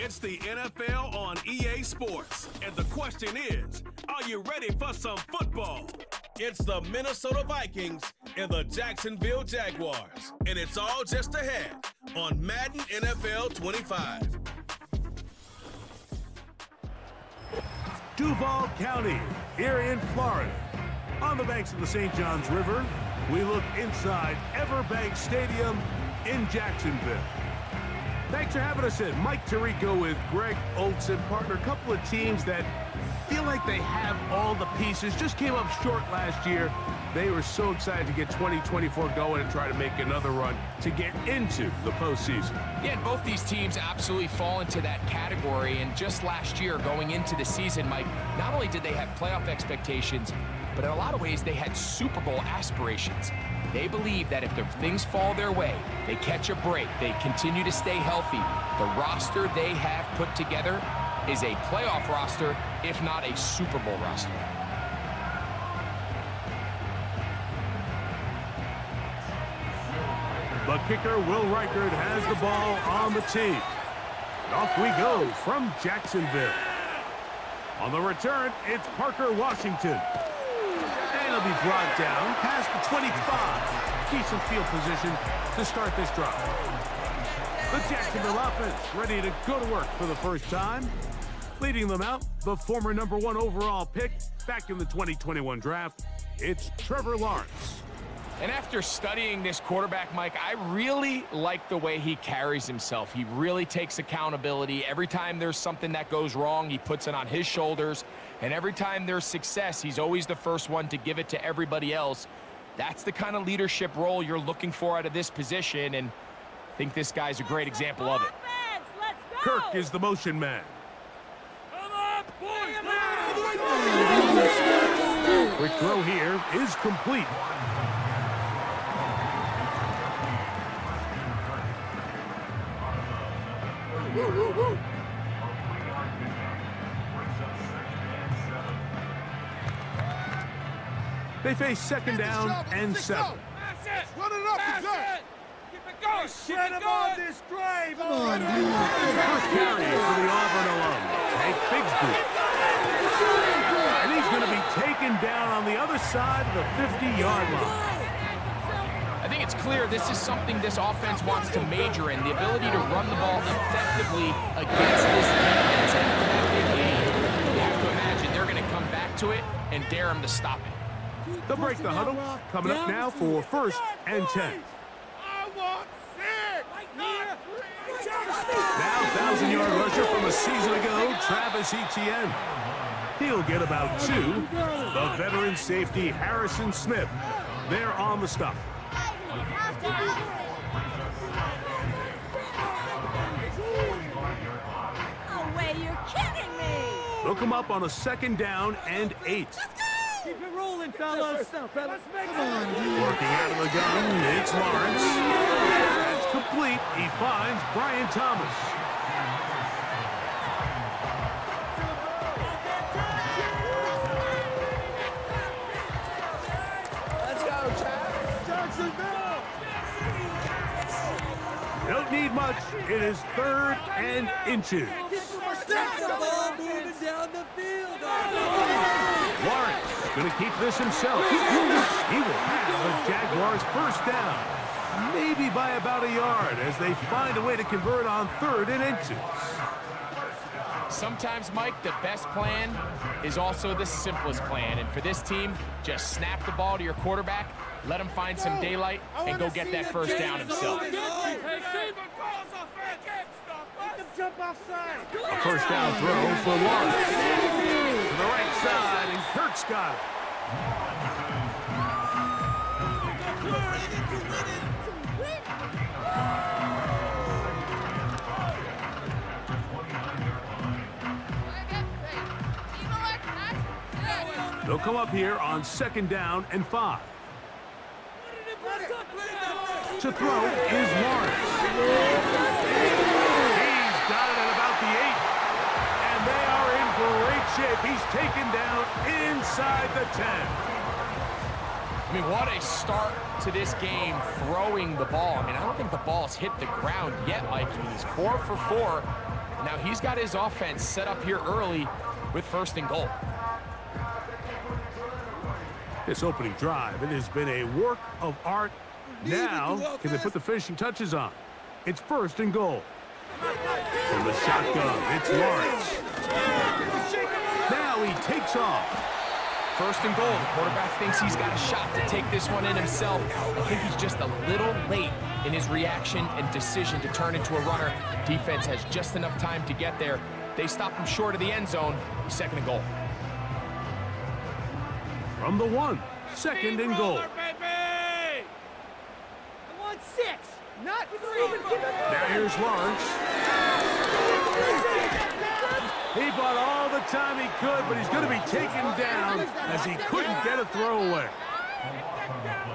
It's the NFL on EA Sports, and the question is, are you ready for some football? It's the Minnesota Vikings and the Jacksonville Jaguars, and it's all just ahead on Madden NFL 25. Duval County, here in Florida. On the banks of the St. Johns River, we look inside Everbank Stadium in Jacksonville. Thanks for having us in. Mike Tirico with Greg Olson, partner. A couple of teams that feel like they have all the pieces. Just came up short last year. They were so excited to get 2024 going and try to make another run to get into the postseason. Yeah, and both these teams absolutely fall into that category. And just last year, going into the season, Mike, not only did they have playoff expectations, but in a lot of ways, they had Super Bowl aspirations. They believe that if the things fall their way, they catch a break, they continue to stay healthy, the roster they have put together is a playoff roster, if not a Super Bowl roster. The kicker, Will Reichert, has the ball on the tee. And off we go from Jacksonville. On the return, it's Parker Washington. And he'll be brought down past the 25. Decent field position to start this drive. The Jacksonville offense ready to go to work for the first time. Leading them out, the former #1 overall pick back in the 2021 draft, it's Trevor Lawrence. And after studying this quarterback, Mike, I really like the way he carries himself. He really takes accountability. Every time there's something that goes wrong, he puts it on his shoulders. And every time there's success, he's always the first one to give it to everybody else. That's the kind of leadership role you're looking for out of this position, and I think this guy's a great example of it. Kirk is the motion man. Quick throw here is complete. They face second down and 7. Run it up, Keep it going. Shut him on this drive. First carry for the Auburn alum, Hank Bigsby. And he's going to be taken down on the other side of the 50-yard line. I think it's clear this is something this offense wants to major in, the ability to run the ball effectively against this defense after that big game. You have to imagine they're going to come back to it and dare him to stop it. They'll break the huddle. Coming up now for 1st and 10. Now 1,000-yard rusher from a season ago, Travis Etienne. He'll get about 2. The veteran safety, Harrison Smith. They're on the stop. Oh, wait, you're kidding me! They'll come up on a 2nd down and 8. Keep it rolling, fellas. Let's make it. Working out of the gun, it's Lawrence. That's complete. He finds Brian Thomas. Let's go, Jacksonville. Don't need much. It is 3rd and inches. Stop the ball moving down the field. Lawrence going to keep this himself. He will have the Jaguars' first down. Maybe by about a yard as they find a way to convert on 3rd and inches. Sometimes, Mike, the best plan is also the simplest plan. And for this team, just snap the ball to your quarterback, let him find some daylight, and go get that first down himself. A first down throw for Lawrence. To the right side, and Kirk's got it. They'll come up here on 2nd down and 5. To throw is Lawrence. He's got it at about the 8. And they are in great shape. He's taken down inside the 10. I mean, what a start to this game throwing the ball. I mean, I don't think the ball's hit the ground yet, Mike. I mean, he's 4 for 4. Now he's got his offense set up here early with 1st and goal. This opening drive, it has been a work of art. Now, can they put the finishing touches on? It's 1st and goal. From the shotgun, it's Lawrence. Now he takes off. 1st and goal. The quarterback thinks he's got a shot to take this one in himself. I think he's just a little late in his reaction and decision to turn into a runner. Defense has just enough time to get there. They stop him short of the end zone. 2nd and goal. From the 1, 2nd and goal. I want 6, not 3. Now here's Lawrence. He bought all the time he could, but he's going to be taken down as he couldn't get a throwaway.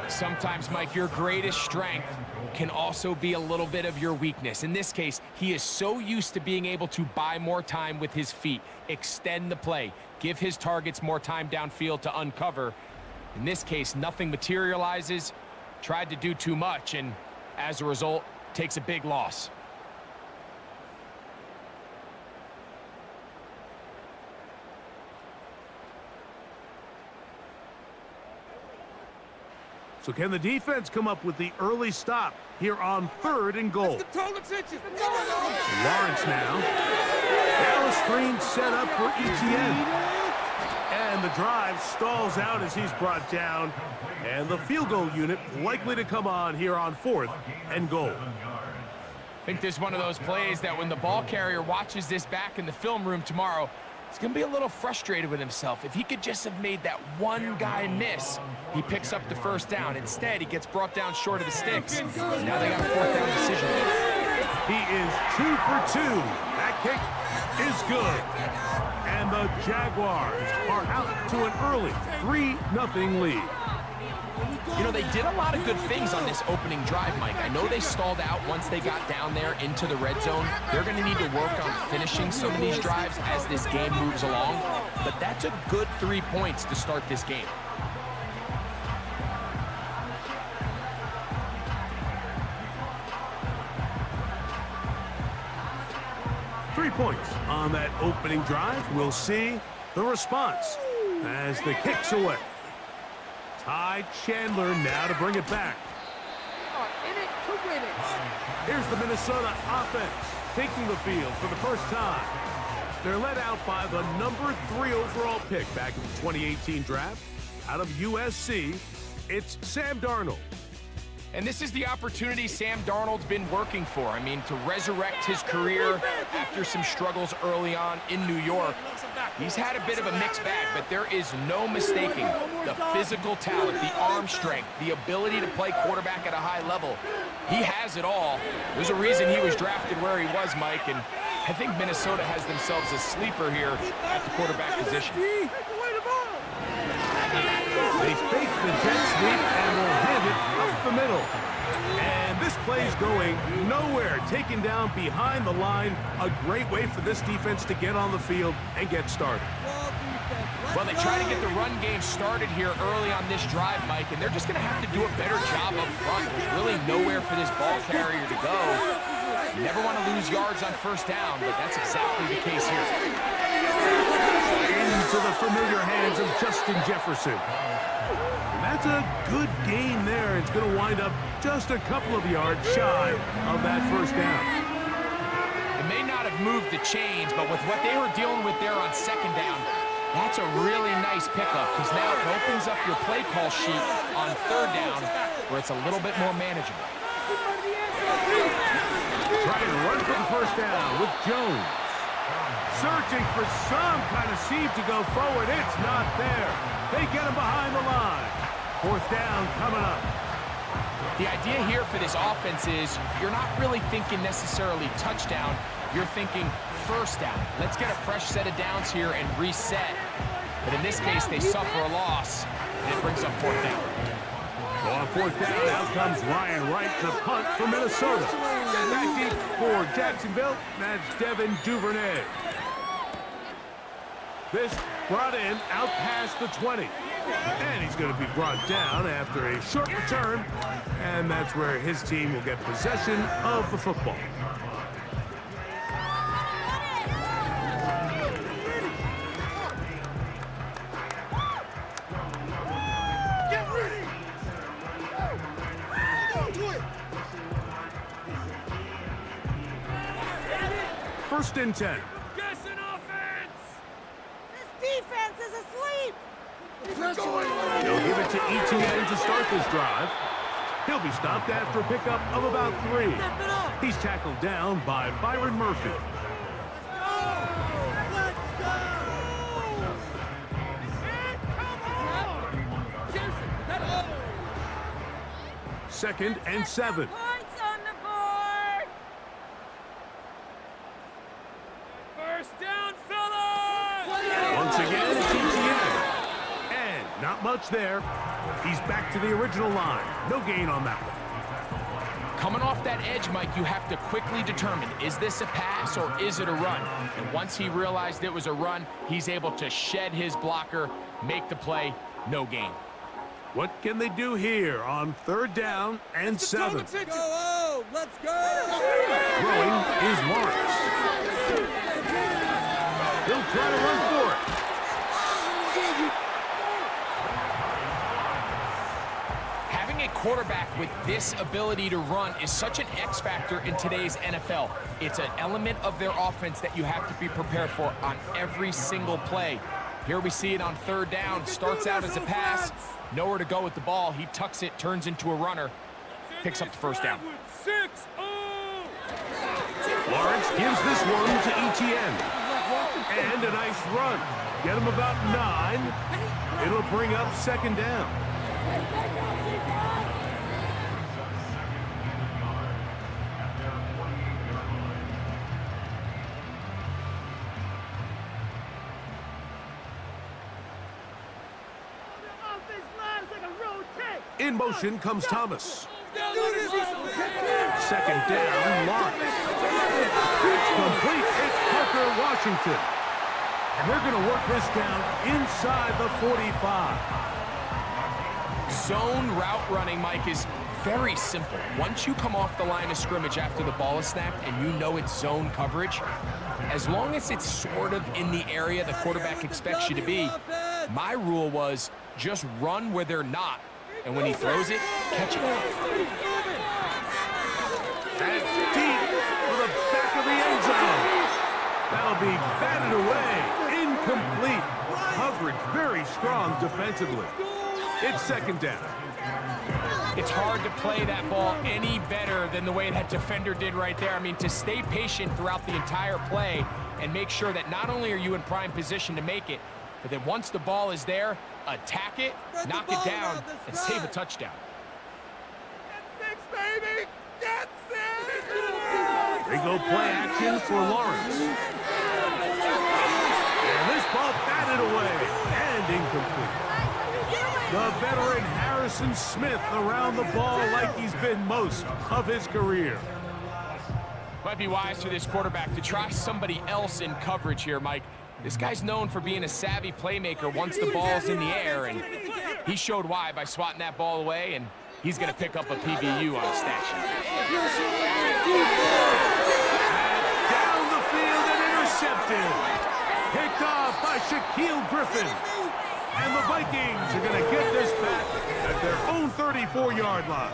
Sometimes, Mike, your greatest strength can also be a little bit of your weakness. In this case, he is so used to being able to buy more time with his feet, extend the play, give his targets more time downfield to uncover. In this case, nothing materializes, tried to do too much, and as a result, takes a big loss. So can the defense come up with the early stop here on 3rd and goal? Lawrence now. Now a screen set up for ETN. And the drive stalls out as he's brought down. And the field goal unit likely to come on here on 4th and goal. I think this is one of those plays that when the ball carrier watches this back in the film room tomorrow, he's going to be a little frustrated with himself. If he could just have made that one guy miss, he picks up the 1st down. Instead, he gets brought down short of the sticks. Now they got a 4th down decision. He is 2 for 2. That kick is good. And the Jaguars are out to an early 3-0 lead. You know, they did a lot of good things on this opening drive, Mike. I know they stalled out once they got down there into the red zone. They're going to need to work on finishing some of these drives as this game moves along. But that's a good 3 points to start this game. Three points on that opening drive. We'll see the response as the kick's away. Ty Chandler now to bring it back. In it to win it. Here's the Minnesota offense taking the field for the first time. They're led out by the number 3 overall pick back in the 2018 draft out of USC. It's Sam Darnold. And this is the opportunity Sam Darnold's been working for. I mean, to resurrect his career after some struggles early on in New York. He's had a bit of a mixed bag, but there is no mistaking the physical talent, the arm strength, the ability to play quarterback at a high level. He has it all. There's a reason he was drafted where he was, Mike, and I think Minnesota has themselves a sleeper here at the quarterback position. They fake the jet sweep and will hand it up the middle. And this play's going nowhere. Taken down behind the line. A great way for this defense to get on the field and get started. Well, they try to get the run game started here early on this drive, Mike, and they're just going to have to do a better job up front. There's really nowhere for this ball carrier to go. You never want to lose yards on 1st down, but that's exactly the case here. Into the familiar hands of Justin Jefferson. And that's a good gain there. It's going to wind up just a couple of yards shy of that 1st down. It may not have moved the chains, but with what they were dealing with there on 2nd down, that's a really nice pickup because now it opens up your play call sheet on 3rd down where it's a little bit more manageable. Trying to run for the 1st down with Jones. Searching for some kind of seam to go forward. It's not there. They get him behind the line. 4th down coming up. The idea here for this offense is you're not really thinking necessarily touchdown. You're thinking 1st down. Let's get a fresh set of downs here and reset. But in this case, they suffer a loss, and it brings up 4th down. So on 4th down, out comes Ryan Wright to punt for Minnesota. And back deep for Jacksonville, that's Devin Duvernay. This brought in out past the 20. And he's going to be brought down after a short return, and that's where his team will get possession of the football. First and 10. Guessing offense! This defense is asleep. They'll give it to ETN to start this drive. He'll be stopped after a pickup of about 3. He's tackled down by Byron Murphy. Second and 7. Points on the board. First down, fellas! Once again, it's ETN. And not much there. He's back to the original line. No gain on that one. Coming off that edge, Mike, you have to quickly determine, is this a pass or is it a run? And once he realized it was a run, he's able to shed his blocker, make the play, no gain. What can they do here on 3rd down and 7? Go home! Let's go! Throwing is Lawrence. He'll try to run for it. Having a quarterback with this ability to run is such an X factor in today's NFL. It's an element of their offense that you have to be prepared for on every single play. Here we see it on 3rd down. Starts out as a pass. Nowhere to go with the ball. He tucks it, turns into a runner, picks up the first down. 6-0! Lawrence gives this one to ETN. And a nice run. Get him about 9. It'll bring up 2nd down. In motion comes Thomas. 2nd down, Lawrence. It's complete. It's Parker Washington. And they're going to work this down inside the 45. Zone route running, Mike, is very simple. Once you come off the line of scrimmage after the ball is snapped and you know it's zone coverage, as long as it's sort of in the area the quarterback expects you to be, my rule was just run where they're not. And when he throws it, catch it. That's deep for the back of the end zone. That'll be batted away. Incomplete. Coverage very strong defensively. It's 2nd down. It's hard to play that ball any better than the way that defender did right there. I mean, to stay patient throughout the entire play and make sure that not only are you in prime position to make it, but then once the ball is there, attack it, knock it down, and save a touchdown. Get 6, baby! Get 6! They go play action for Lawrence. And this ball batted away and incomplete. The veteran Harrison Smith around the ball like he's been most of his career. Might be wise for this quarterback to try somebody else in coverage here, Mike. This guy's known for being a savvy playmaker once the ball's in the air, and he showed why by swatting that ball away, and he's going to pick up a PBU on the stat sheet. Down the field and intercepted. Picked off by Shaquille Griffin. And the Vikings are going to get this back at their own 34-yard line.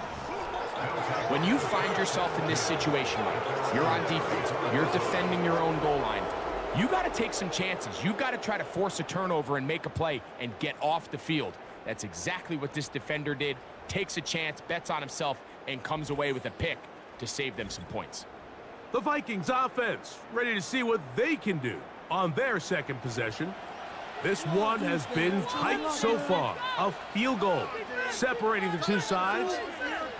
When you find yourself in this situation, Mike, you're on defense, you're defending your own goal line, you got to take some chances. You've got to try to force a turnover and make a play and get off the field. That's exactly what this defender did. Takes a chance, bets on himself, and comes away with a pick to save them some points. The Vikings offense ready to see what they can do on their 2nd possession. This one has been tight so far. A field goal separating the two sides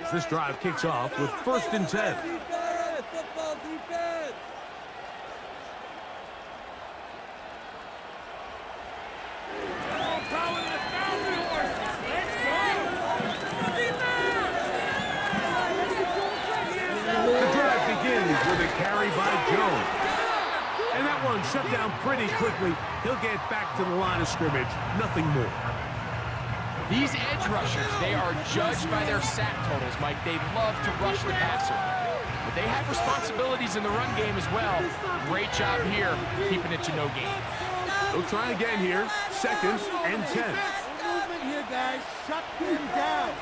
as this drive kicks off with 1st and 10. Football defense! The drive begins with a carry by Jones. And that one shut down pretty quickly. He'll get back to the line of scrimmage. Nothing more. These edge rushers, they are judged by their sack totals, Mike. They love to rush the passer. But they have responsibilities in the run game as well. Great job here, keeping it to no gain. They'll try again here. 2nd and 10. Movement here, guys. Shut them down.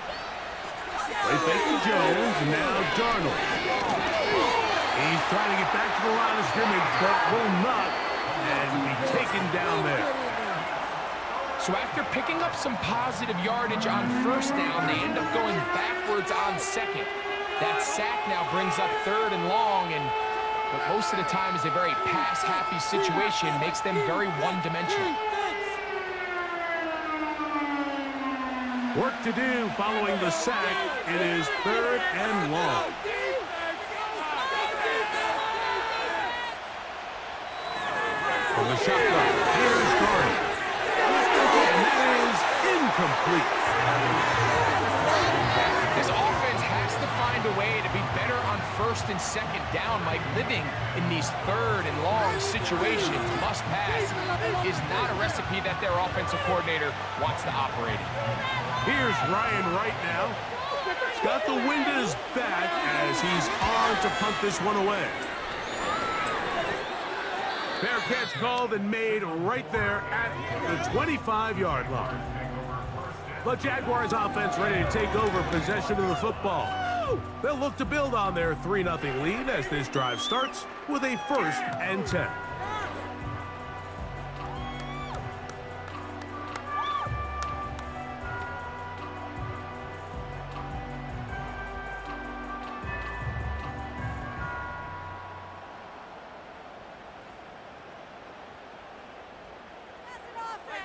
Play fake to Jones, and now Darnold. He's trying to get back to the line of scrimmage, but will not, and be taken down there. So after picking up some positive yardage on 1st down, they end up going backwards on 2nd. That sack now brings up 3rd and long, and what most of the time is a very pass-happy situation, makes them very one-dimensional. Work to do following the sack. It is 3rd and long. From the shotgun, here's Darnold. And that is incomplete. This offense has to find a way to be better on 1st and 2nd down, Mike. Living in these 3rd and long situations, must pass, is not a recipe that their offensive coordinator wants to operate in. Here's Ryan Wright now. He's got the wind at his back as he's on to punt this one away. Fair catch called and made right there at the 25-yard line. The Jaguars offense ready to take over possession of the football. They'll look to build on their 3-0 lead as this drive starts with a 1st and 10.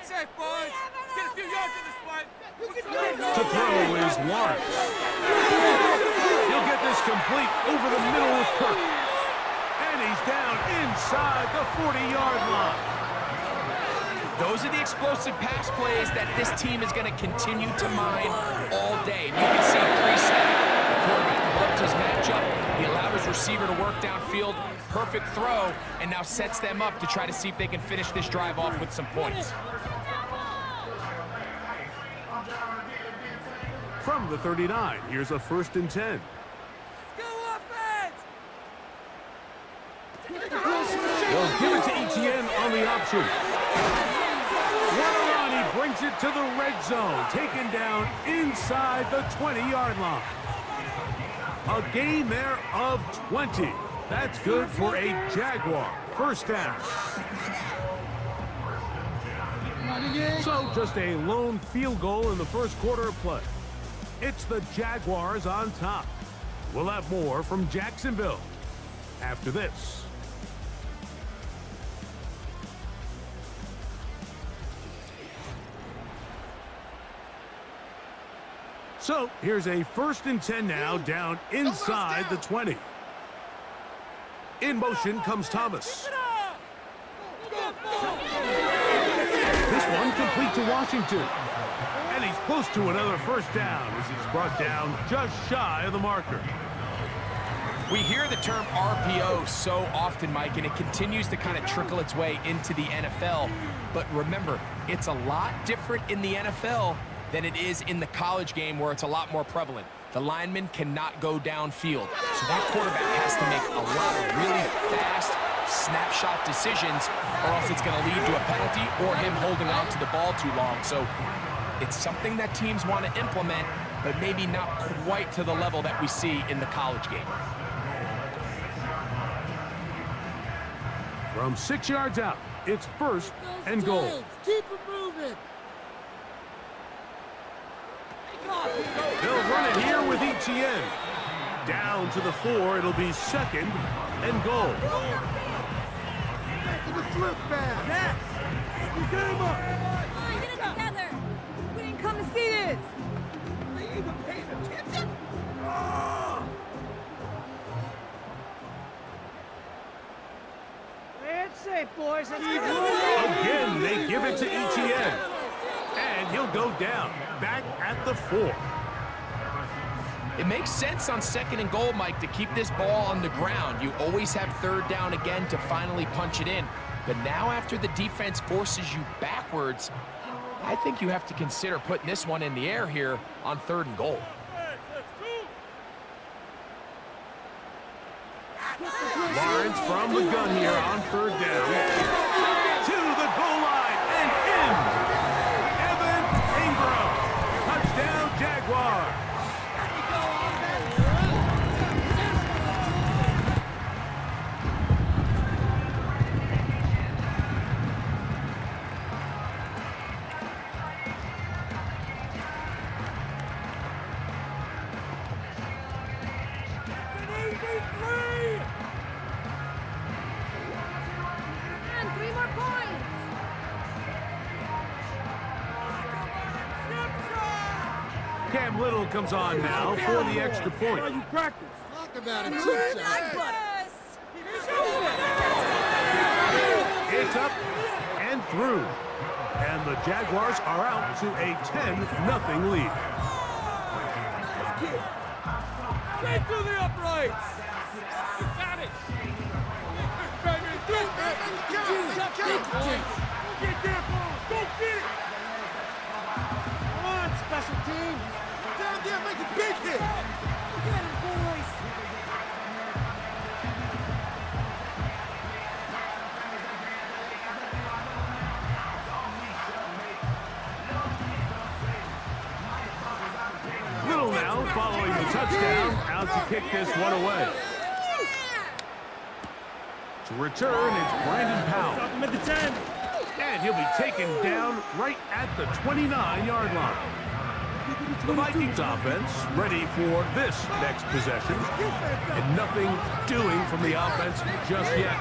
Safe, boys. Get a few yards in this play. To throw is Lawrence. He'll get this complete over the middle of Kirk. And he's down inside the 40-yard line. Those are the explosive pass plays that this team is going to continue to mine all day. You can see pre-snap. The quarterback loved his matchup. He allowed his receiver to work downfield. Perfect throw, and now sets them up to try to see if they can finish this drive off with some points. From the 39, here's a 1st and 10. Go offense! They'll give it to Etienne on the option. What a run, he brings it to the red zone, taken down inside the 20-yard line. A gain there of 20. That's good for a Jaguar 1st down. So just a lone field goal in the 1st quarter of play. It's the Jaguars on top. We'll have more from Jacksonville after this. So here's a 1st and 10 now, down inside the 20. In motion comes Thomas. This one complete to Washington. And he's close to another 1st down as he's brought down just shy of the marker. We hear the term RPO so often, Mike, and it continues to kind of trickle its way into the NFL. But remember, it's a lot different in the NFL than it is in the college game where it's a lot more prevalent. The lineman cannot go downfield. So that quarterback has to make a lot of really fast snapshot decisions or else it's going to lead to a penalty or him holding on to the ball too long. So it's something that teams want to implement, but maybe not quite to the level that we see in the college game. From 6 yards out, it's 1st and goal. Keep it moving. They'll run it here with Etienne. Down to the 4, it'll be 2nd and goal. To the flip back. Yes. You get him up. Come on, get it together. We didn't come to see this. Are you even paying attention? Play it safe, boys. Again, they give it to Etienne. And he'll go down, back at the 4. It makes sense on 2nd and goal, Mike, to keep this ball on the ground. You always have 3rd down again to finally punch it in. But now after the defense forces you backwards, I think you have to consider putting this one in the air here on 3rd and goal. Lawrence from the gun here on 3rd down. To the goal line and in. Evan Ingram. Touchdown, Jaguars. Cam Little comes on now for the extra point. Talk about it, It's up and through. And the Jaguars are out to a 10-0 lead. Straight through the uprights. You got it. Get there, ball. Go get it. Come on, special team. Down there, make a big hit. Get him, boys. Little now following the touchdown, out to kick this one away. To return, it's Brandon Powell. At the 10. And he'll be taken down right at the 29-yard line. The Vikings offense ready for this next possession. And nothing doing from the offense just yet.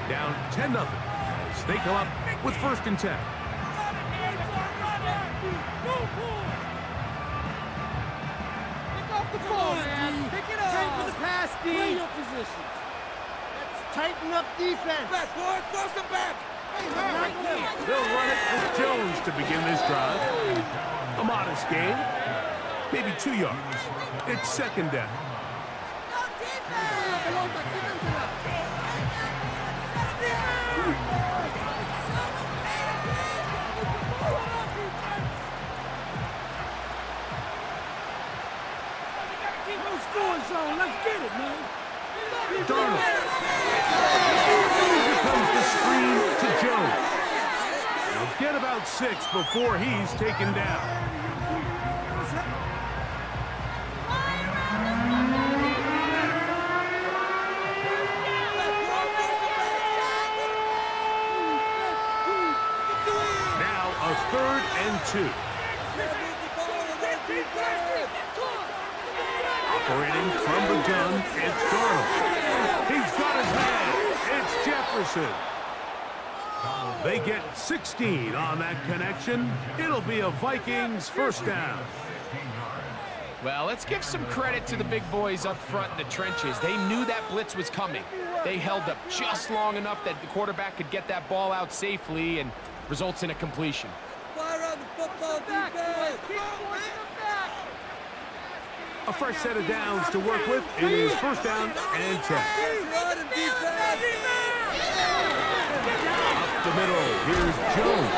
Down 10-0 as they come up with 1st and 10. Come on, man. Pick it up. Take for the pass, D. Play your positions. Let's tighten up defense. Back, boys. Force them back. They'll run it with Jones to begin this drive. A modest gain. Maybe 2 yards. It's 2nd down. No score zone. Let's get it, man. Darnold. Here comes the screen to Jones. He'll get about 6 before he's taken down. Now a 3rd and 2. Operating from the gun, it's Darnold. He's got his man. It's Jefferson. They get 16 on that connection. It'll be a Vikings 1st down. Well, let's give some credit to the big boys up front in the trenches. They knew that blitz was coming. They held up just long enough that the quarterback could get that ball out safely and results in a completion. Fire on the football defense. A fresh set of downs to work with. It is 1st down and 10. Up the middle, here's Jones.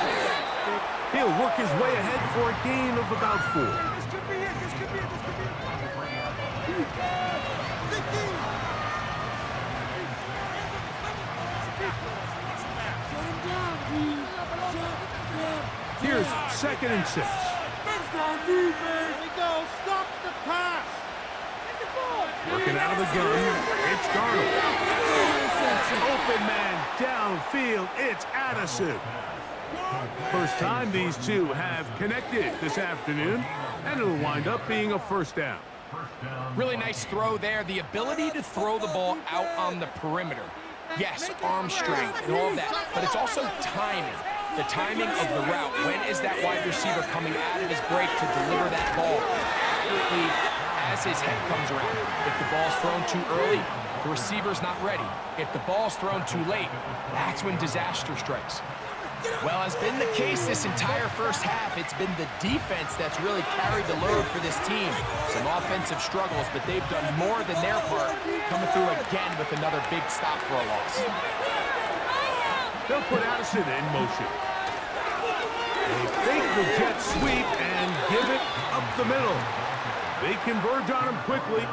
He'll work his way ahead for a gain of about 4. This could be it. This could be it. This could be it. Here's 2nd and 6. Here we go. Stop the pass. Working out of the gun, it's Darnold. Open man downfield, it's Addison. First time these two have connected this afternoon, and it'll wind up being a 1st down. Really nice throw there. The ability to throw the ball out on the perimeter. Yes, arm strength and all of that, but it's also timing. The timing of the route. When is that wide receiver coming out of his break to deliver that ball accurately as his head comes around? If the ball's thrown too early, the receiver's not ready. If the ball's thrown too late, that's when disaster strikes. Well, as been the case this entire 1st half, it's been the defense that's really carried the load for this team. Some offensive struggles, but they've done more than their part, coming through again with another big stop for a loss. They'll put Addison in motion. They fake the jet sweep and give it up the middle. They converge on him quickly.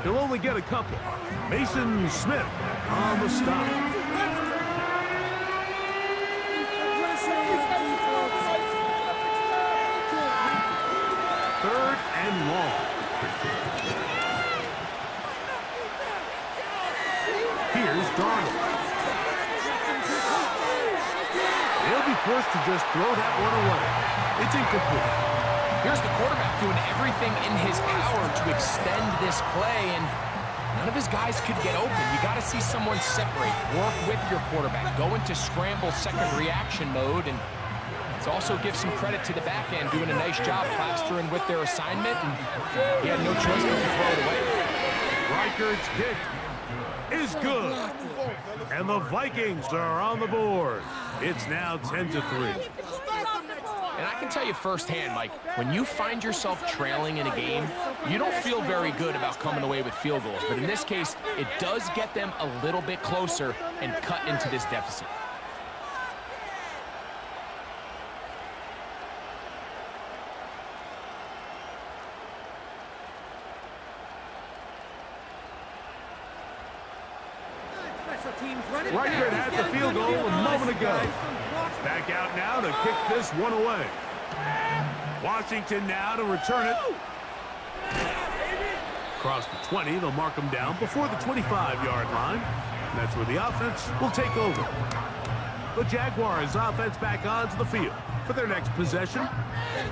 He'll only get a couple. Mason Smith on the stop. Third and long. Here's Darnold. He'll be forced to just throw that one away. It's incomplete. Here's the quarterback doing everything in his power to extend this play, and none of his guys could get open. You got to see someone separate, work with your quarterback, go into scramble second reaction mode, and let's also give some credit to the back end doing a nice job plastering with their assignment, and he had no choice but to throw it away. Reichard's kick is good, and the Vikings are on the board. It's now 10-3. And I can tell you firsthand, Mike, when you find yourself trailing in a game, you don't feel very good about coming away with field goals. But in this case, it does get them a little bit closer and cut into this deficit. Reichard had the field goal a moment ago. Back out now to kick this one away. Washington now to return it. Across the 20, they'll mark them down before the 25-yard line. And that's where the offense will take over. The Jaguars offense back onto the field for their next possession.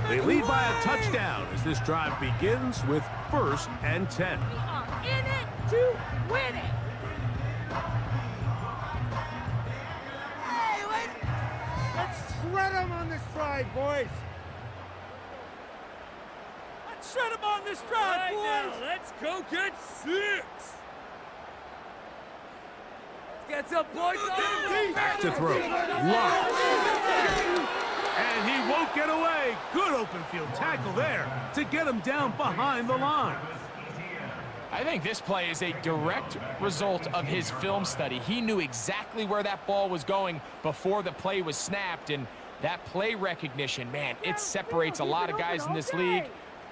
They lead by a touchdown as this drive begins with 1st and 10. We are in it to win it. Let's shred them on this drive, boys. Let's shred him on this drive, boys. Now, let's go get 6. Let's get some points on him. Back to throw. Lawrence. And he won't get away. Good open field tackle there to get him down behind the line. I think this play is a direct result of his film study. He knew exactly where that ball was going before the play was snapped, and that play recognition, man, it separates a lot of guys in this league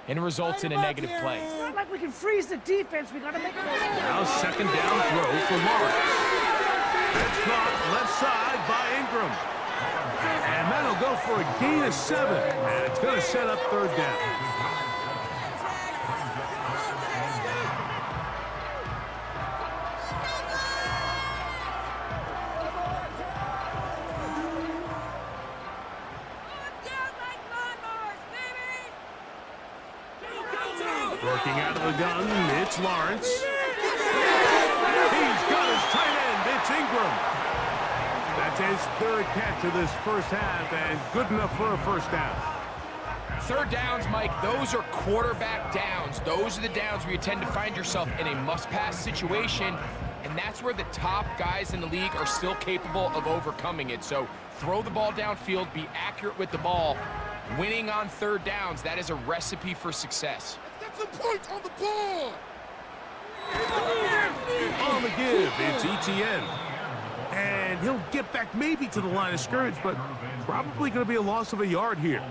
and results in a negative play. It's not like we can freeze the defense. We got to make it. Now second down throw for Lawrence. It's caught left side by Ingram. And that'll go for a gain of 7, and it's going to set up third down. Working out of the gun, it's Lawrence. He's got his tight end, it's Ingram. That's his 3rd catch of this first half, and good enough for a first down. Third downs, Mike, those are quarterback downs. Those are the downs where you tend to find yourself in a must-pass situation, and that's where the top guys in the league are still capable of overcoming it. So throw the ball downfield, be accurate with the ball. Winning on third downs, that is a recipe for success. That's a point on the board. On the give, it's ETN. And he'll get back maybe to the line of scrimmage, but probably going to be a loss of a yard here.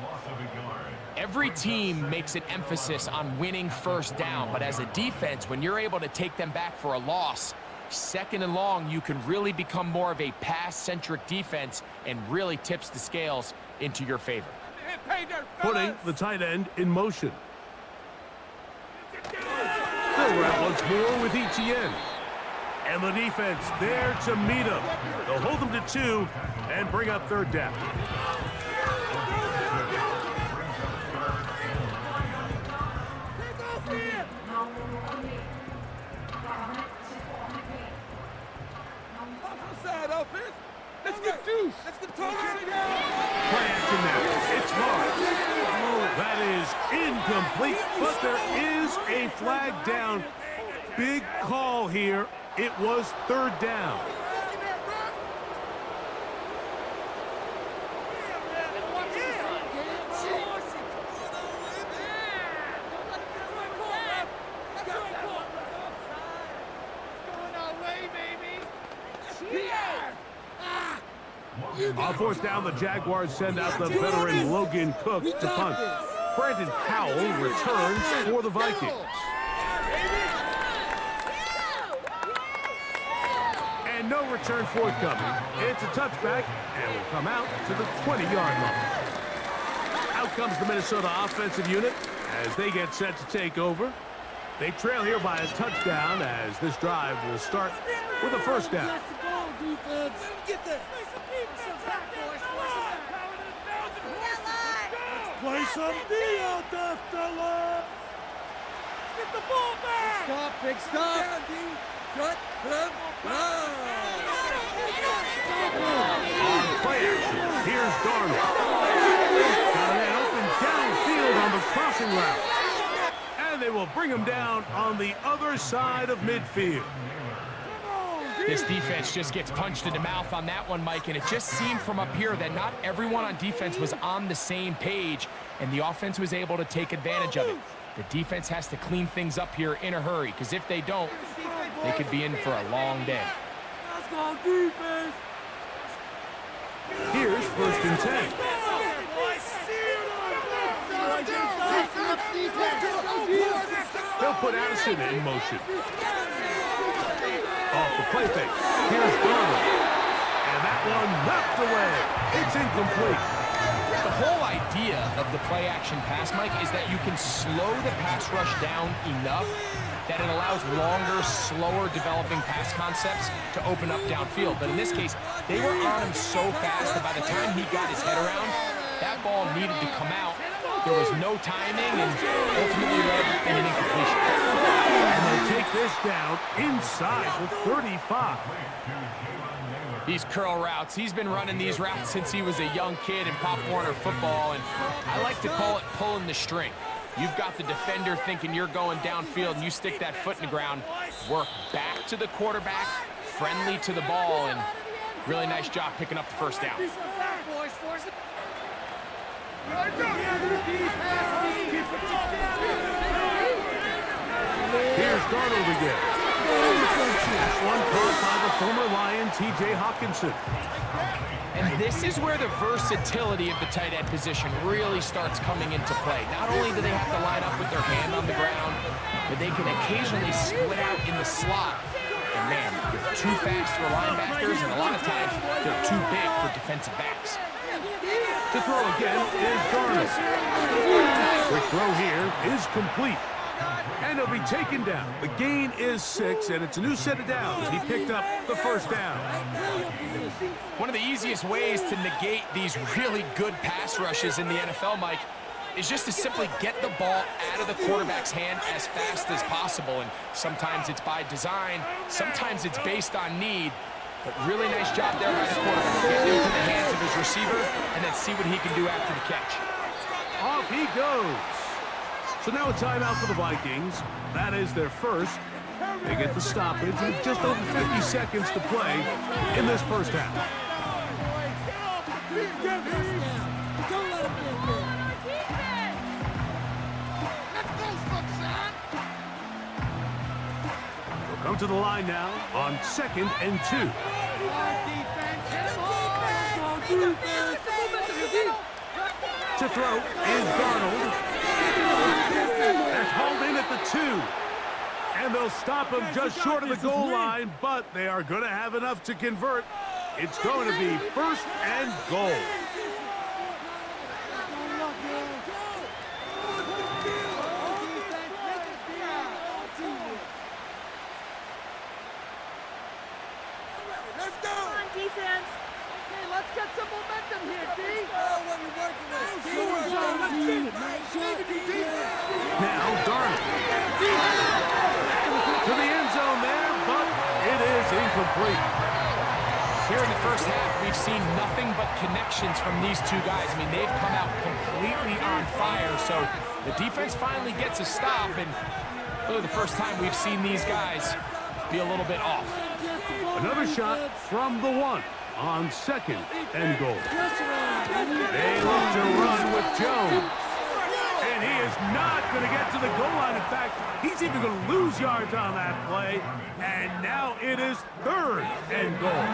Every team makes an emphasis on winning first down, but as a defense, when you're able to take them back for a loss, second and long, you can really become more of a pass-centric defense and really tips the scales into your favor. Putting the tight end in motion. They'll wrap once more with ETN. And the defense there to meet him. They'll hold them to 2 and bring up third down. Let's get deuce. Let's get targeted. Play action now. It's Lawrence. That is incomplete, but there is a flag down. Big call here. It was third down. On fourth down, the Jaguars send out the veteran Logan Cook to punt. Brandon Powell returns for the Vikings. And no return forthcoming. It's a touchback, and will come out to the 20-yard line. Out comes the Minnesota offensive unit as they get set to take over. They trail here by a touchdown as this drive will start with a first down. Play some D out there, fella. Get the ball back. Big stop. Shut them down. On play action, here's Darnold. Got a man open downfield on the crossing route. And they will bring him down on the other side of midfield. This defense just gets punched in the mouth on that one, Mike, and it just seemed from up here that not everyone on defense was on the same page, and the offense was able to take advantage of it. The defense has to clean things up here in a hurry, because if they don't, they could be in for a long day. Let's go, defense. Here's first and 10. They'll put Addison in motion. Off the play fake. Here's Darnold. And that one knocked away. It's incomplete. The whole idea of the play-action pass, Mike, is that you can slow the pass rush down enough that it allows longer, slower developing pass concepts to open up downfield. But in this case, they were on him so fast that by the time he got his head around, that ball needed to come out. There was no timing and ultimately led in an incompletion. And they'll take this down inside the 35. These curl routes, he's been running these routes since he was a young kid in Pop Warner football, and I like to call it pulling the string. You've got the defender thinking you're going downfield, and you stick that foot in the ground, work back to the quarterback, friendly to the ball, and really nice job picking up the first down. Here's Darnold again. That one caught by the former Lion, T.J. Hawkinson. And this is where the versatility of the tight end position really starts coming into play. Not only do they have to line up with their hand on the ground, but they can occasionally split out in the slot. And man, they're too fast for linebackers, and a lot of times they're too big for defensive backs. To throw again is Darnold. Quick throw here is complete. And he'll be taken down. The gain is 6, and it's a new set of downs. He picked up the first down. One of the easiest ways to negate these really good pass rushes in the NFL, Mike, is just to simply get the ball out of the quarterback's hand as fast as possible. And sometimes it's by design, sometimes it's based on need. But really nice job there by the quarterback. Get into the hands of his receiver and then see what he can do after the catch. Off he goes. So now a timeout for the Vikings. That is their first. They get the stoppage with just over 50 seconds to play in this first half. We'll come to the line now on 2nd and 2. To throw is Darnold. That's hauled in at the 2. And they'll stop him just short of the goal line, but they are going to have enough to convert. It's going to be 1st and goal. Defense. Hey, let's get some momentum here, D. Now Darnold. To the end zone there, but it is incomplete. Here in the first half, we've seen nothing but connections from these two guys. I mean, they've come out completely on fire, so the defense finally gets a stop, and really the first time we've seen these guys be a little bit off. Another shot from the 1 on 2nd and goal. They look to run with Jones. And he is not going to get to the goal line. In fact, he's even going to lose yards on that play. And now it is 3rd and goal.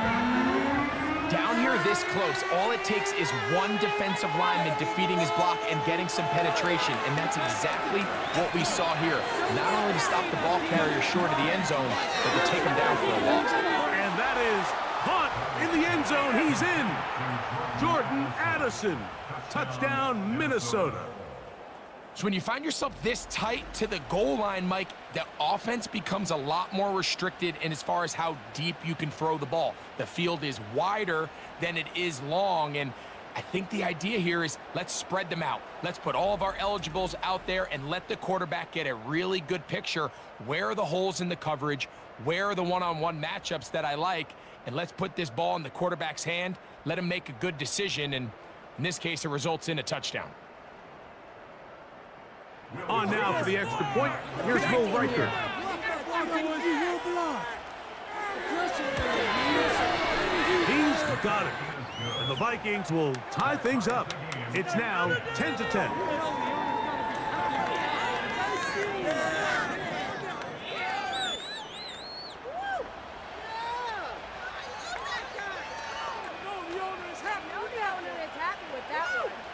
Down here, this close, all it takes is one defensive lineman defeating his block and getting some penetration, and that's exactly what we saw here. Not only to stop the ball carrier short of the end zone, but to take him down for a loss. And that is caught in the end zone. He's in. Jordan Addison. Touchdown, Minnesota. So when you find yourself this tight to the goal line, Mike, the offense becomes a lot more restricted in as far as how deep you can throw the ball. The field is wider than it is long, and I think the idea here is let's spread them out. Let's put all of our eligibles out there and let the quarterback get a really good picture. Where are the holes in the coverage? Where are the one-on-one matchups that I like? And let's put this ball in the quarterback's hand, let him make a good decision, and in this case, it results in a touchdown. On now for the extra point, here's Will Reichert. He's got it. And the Vikings will tie things up. It's now 10-10.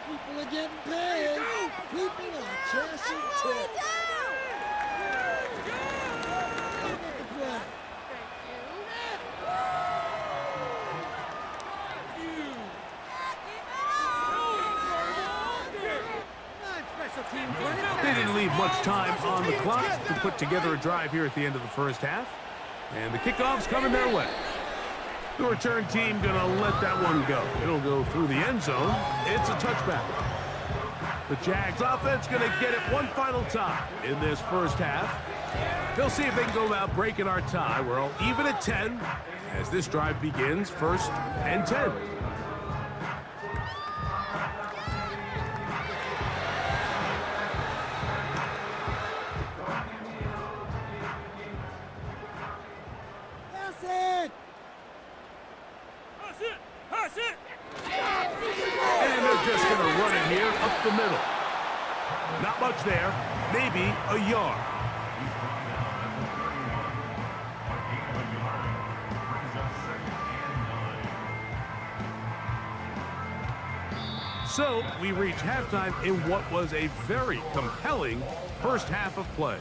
People are getting paid. People are chasing tips. They didn't leave much time on the clock to put together a drive here at the end of the first half. And the kickoff's coming their way. The return team gonna let that one go. It'll go through the end zone. It's a touchback. The Jags offense gonna get it one final time in this first half. They'll see if they can go about breaking our tie. We're all even at 10 as this drive begins, 1st and 10. And they're just going to run it here up the middle. Not much there, maybe a yard. So we reach halftime in what was a very compelling first half of play.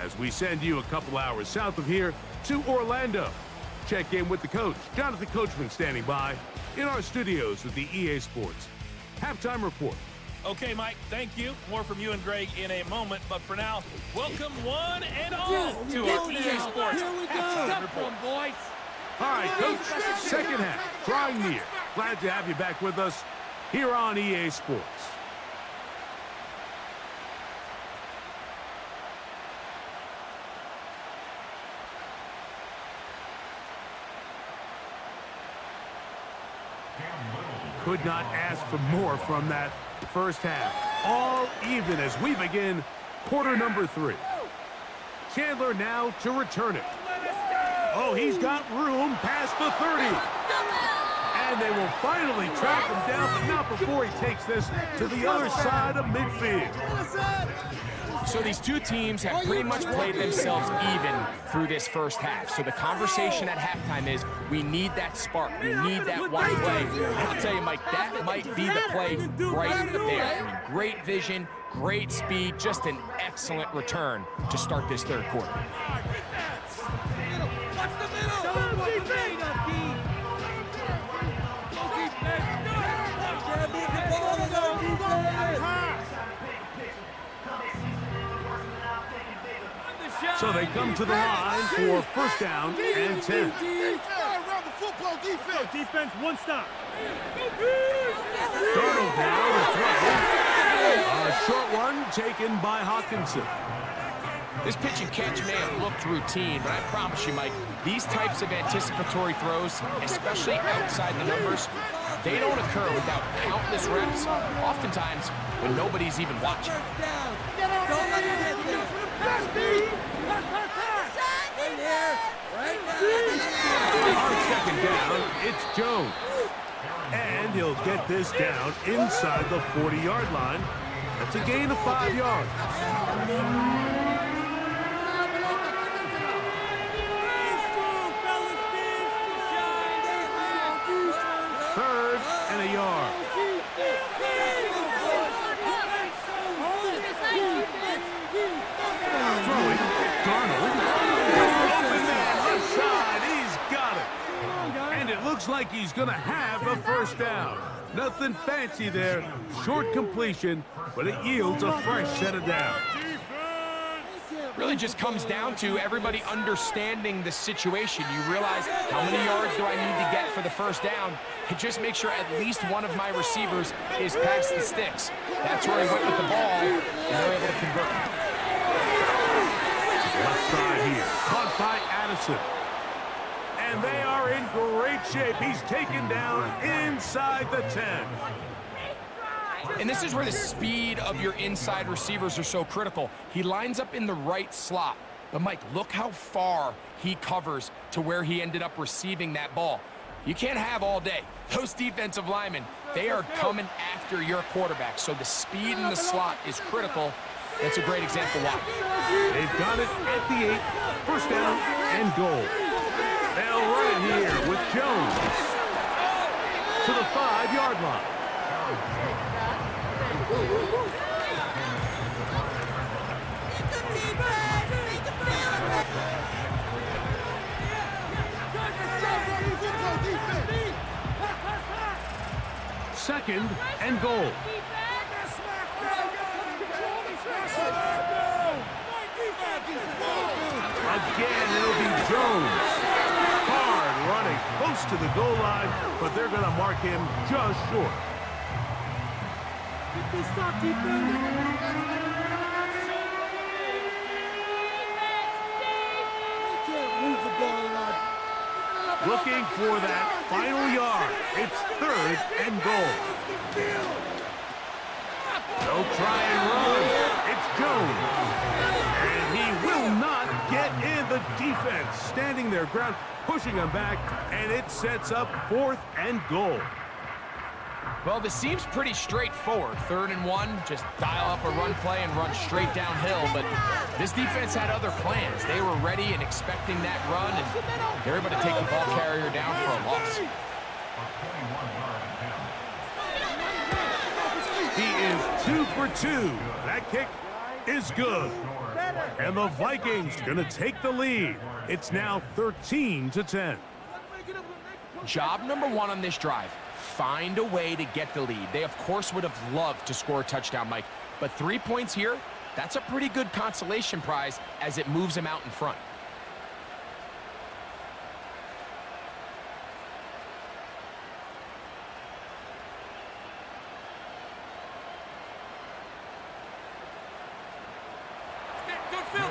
As we send you a couple hours south of here to Orlando. Check in with the coach, Jonathan Coachman, standing by in our studios with the EA Sports Halftime Report. Okay, Mike, thank you. More from you and Greg in a moment. But for now, welcome one and all to our EA Sports Halftime Report. boys. All right, Coach, second half, drawing near. Glad to have you back with us here on EA Sports. Could not ask for more from that first half. All even as we begin quarter number 3. Chandler now to return it. Oh, he's got room past the 30. And they will finally track him down, but not before he takes this to the other side of midfield. So these two teams have pretty much played themselves even through this first half. So the conversation at halftime is we need that spark. We need that one play. And I'll tell you, Mike, that might be the play right there. I mean, great vision, great speed, just an excellent return to start this third quarter. So they come to the line for first down and 10. Around the football defense. Defense, one stop. Darnold now to throw. A short one taken by Hawkinson. This pitch and catch may have looked routine, but I promise you, Mike, these types of anticipatory throws, especially outside the numbers, they don't occur without countless reps, oftentimes when nobody's even watching. On second down, it's Jones. And he'll get this down inside the 40-yard line. That's a gain of 5 yards. Third Looks like he's going to have a first down. Nothing fancy there. Short completion, but it yields a fresh set of downs. Really just comes down to everybody understanding the situation. You realize, how many yards do I need to get for the first down? And just make sure at least one of my receivers is past the sticks. That's where he went with the ball, and they're able to convert. Left side here, caught by Addison. And they are in great shape. He's taken down inside the 10. And this is where the speed of your inside receivers are so critical. He lines up in the right slot. But, Mike, look how far he covers to where he ended up receiving that ball. You can't have all day. Those defensive linemen, they are coming after your quarterback. So the speed in the slot is critical. That's a great example why. They've got it at the 8. First down and goal. They'll run it here with Jones to the 5-yard line. Second and goal. Again, it'll be Jones. Hard running close to the goal line, but they're going to mark him just short. Looking for that final yard. It's third and goal. They'll try and run. It's Jones. And he will not get in. The defense standing their ground, pushing him back, and it sets up 4th and goal. Well, this seems pretty straightforward. 3rd and 1, just dial up a run play and run straight downhill. But this defense had other plans. They were ready and expecting that run, and they're able to take the ball carrier down for a loss. He is 2 for 2. That kick is good. And the Vikings going to take the lead. It's now 13-10. Job number 1 on this drive. Find a way to get the lead. They, of course, would have loved to score a touchdown, Mike. But 3 points here, that's a pretty good consolation prize as it moves them out in front.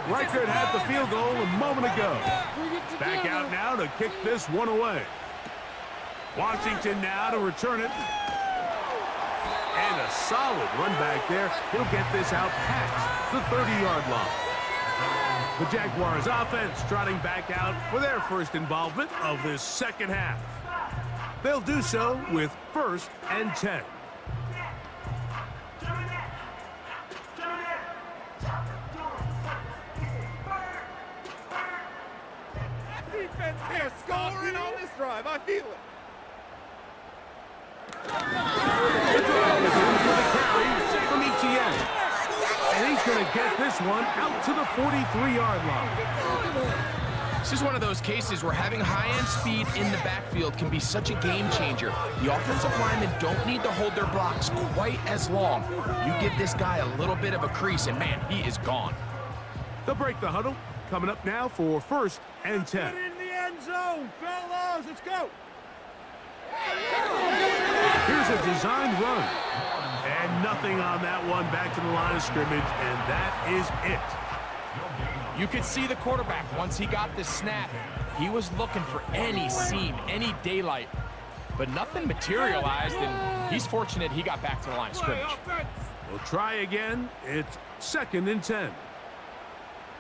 Reichert had the field goal a moment ago. Back out now to kick this one away. Washington now to return it. And a solid run back there. He'll get this out past the 30-yard line. The Jaguars offense trotting back out for their first involvement of this second half. They'll do so with 1st and 10. Defense here scoring on this drive. I feel it. From ETN. And he's going to get this one out to the 43-yard line. This is one of those cases where having high-end speed in the backfield can be such a game changer. The offensive linemen don't need to hold their blocks quite as long. You give this guy a little bit of a crease, and man, he is gone. They'll break the huddle. Coming up now for 1st and 10. Get in the end zone, fellas. Let's go. Here's a designed run. And nothing on that one. Back to the line of scrimmage, and that is it. You could see the quarterback once he got the snap. He was looking for any seam, any daylight, but nothing materialized, and he's fortunate he got back to the line of scrimmage. We'll try again. It's 2nd and 10.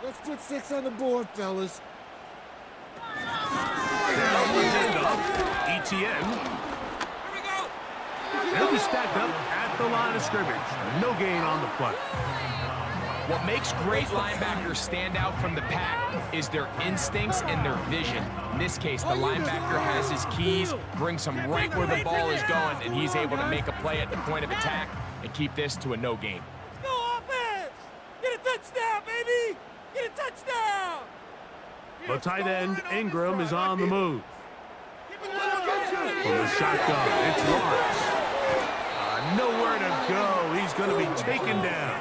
Let's put 6 on the board, fellas. ETN. He'll be stacked up at the line of scrimmage. No gain on the play. What makes great linebackers stand out from the pack is their instincts and their vision. In this case, the linebacker has his keys, brings him right where the ball is going, and he's able to make a play at the point of attack and keep this to a no gain. Let's go offense! Get a touchdown, baby! Get a touchdown! The tight end, Ingram, is on the move. From the shotgun, it's Lawrence. Nowhere to go. He's going to be taken down.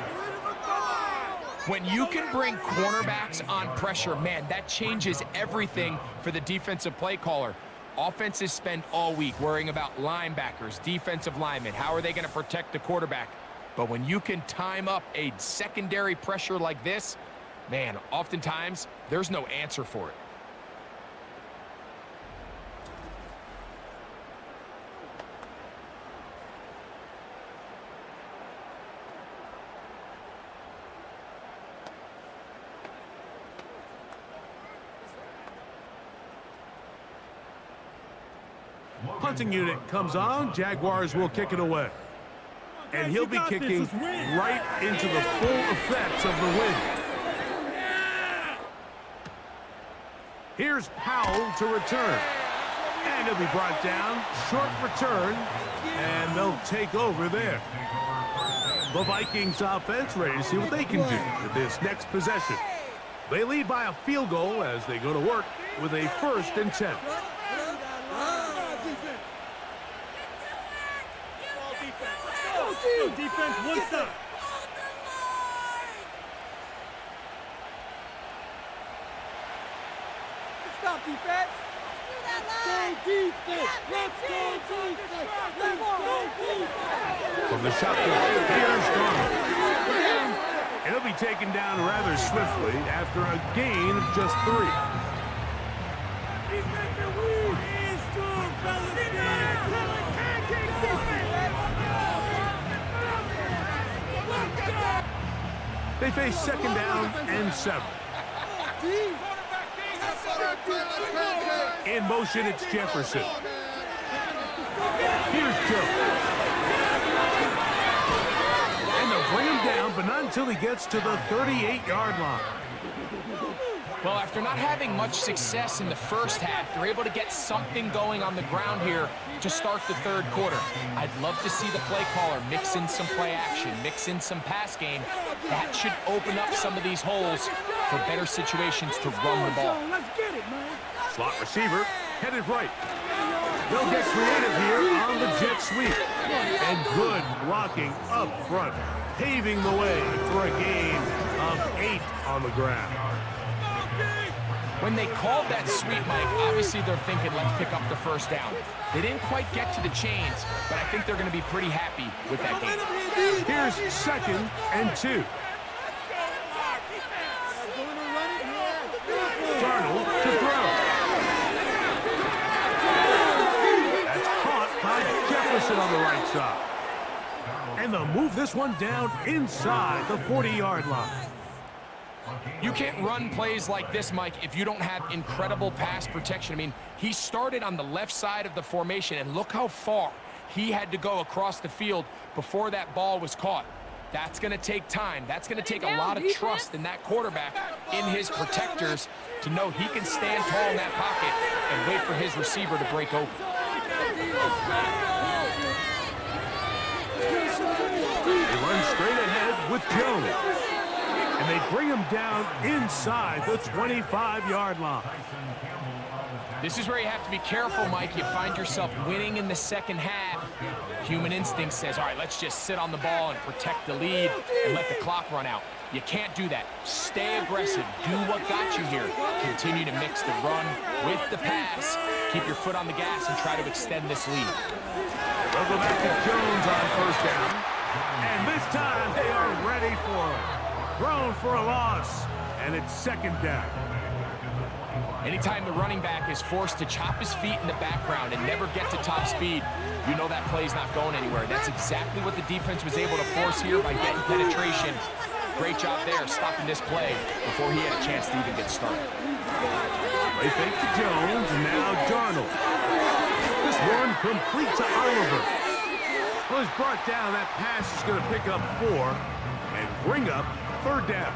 When you can bring cornerbacks on pressure, man, that changes everything for the defensive play caller. Offenses spend all week worrying about linebackers, defensive linemen. How are they going to protect the quarterback? But when you can time up a secondary pressure like this, man, oftentimes there's no answer for it. Punting unit comes on. Jaguars will kick it away. And he'll be kicking right into the full effects of the wind. Here's Powell to return. And he'll be brought down. Short return. And they'll take over there. The Vikings offense ready to see what they can do with this next possession. They lead by a field goal as they go to work with a 1st and 10. Defense, one stop. Stop, defense. Go defense. Let's go defense. Let's go defense. From the shotgun, here's Darnold. It'll be taken down rather swiftly after a gain of just 3. Defensive weed. He's strong, fellas. They face 2nd down and 7. In motion, it's Jefferson. Here's Joe. And they'll bring him down, but not until he gets to the 38-yard line. Well, after not having much success in the first half, they're able to get something going on the ground here to start the 3rd quarter. I'd love to see the play caller mix in some play action, mix in some pass game. That should open up some of these holes for better situations to run the ball. Let's get it, man. Slot receiver headed right. They'll get creative here on the jet sweep. And good blocking up front, paving the way for a gain of 8 on the ground. When they called that sweep, Mike, obviously they're thinking, let's pick up the 1st down. They didn't quite get to the chains, but I think they're going to be pretty happy with that game. Here's 2nd and 2. Darnold to throw. That's caught by Jefferson on the right side. And they'll move this one down inside the 40-yard line. You can't run plays like this, Mike, if you don't have incredible pass protection. I mean, he started on the left side of the formation, and look how far he had to go across the field before that ball was caught. That's going to take time. That's going to take a lot of trust in that quarterback, in his protectors, to know he can stand tall in that pocket and wait for his receiver to break open. They run straight ahead with Jones. And they bring him down inside the 25-yard line. This is where you have to be careful, Mike. You find yourself winning in the 2nd half. Human instinct says, all right, let's just sit on the ball and protect the lead and let the clock run out. You can't do that. Stay aggressive. Do what got you here. Continue to mix the run with the pass. Keep your foot on the gas and try to extend this lead. They'll go back to Jones on 1st down. And this time they are ready for him. Thrown for a loss, and it's 2nd down. Anytime the running back is forced to chop his feet in the background and never get to top speed, you know that play's not going anywhere. That's exactly what the defense was able to force here by getting penetration. Great job there, stopping this play before he had a chance to even get started. They fake to Jones, and now Darnold. This one complete to Oliver. Well, he's brought down. That pass is going to pick up 4 and bring up 3rd down.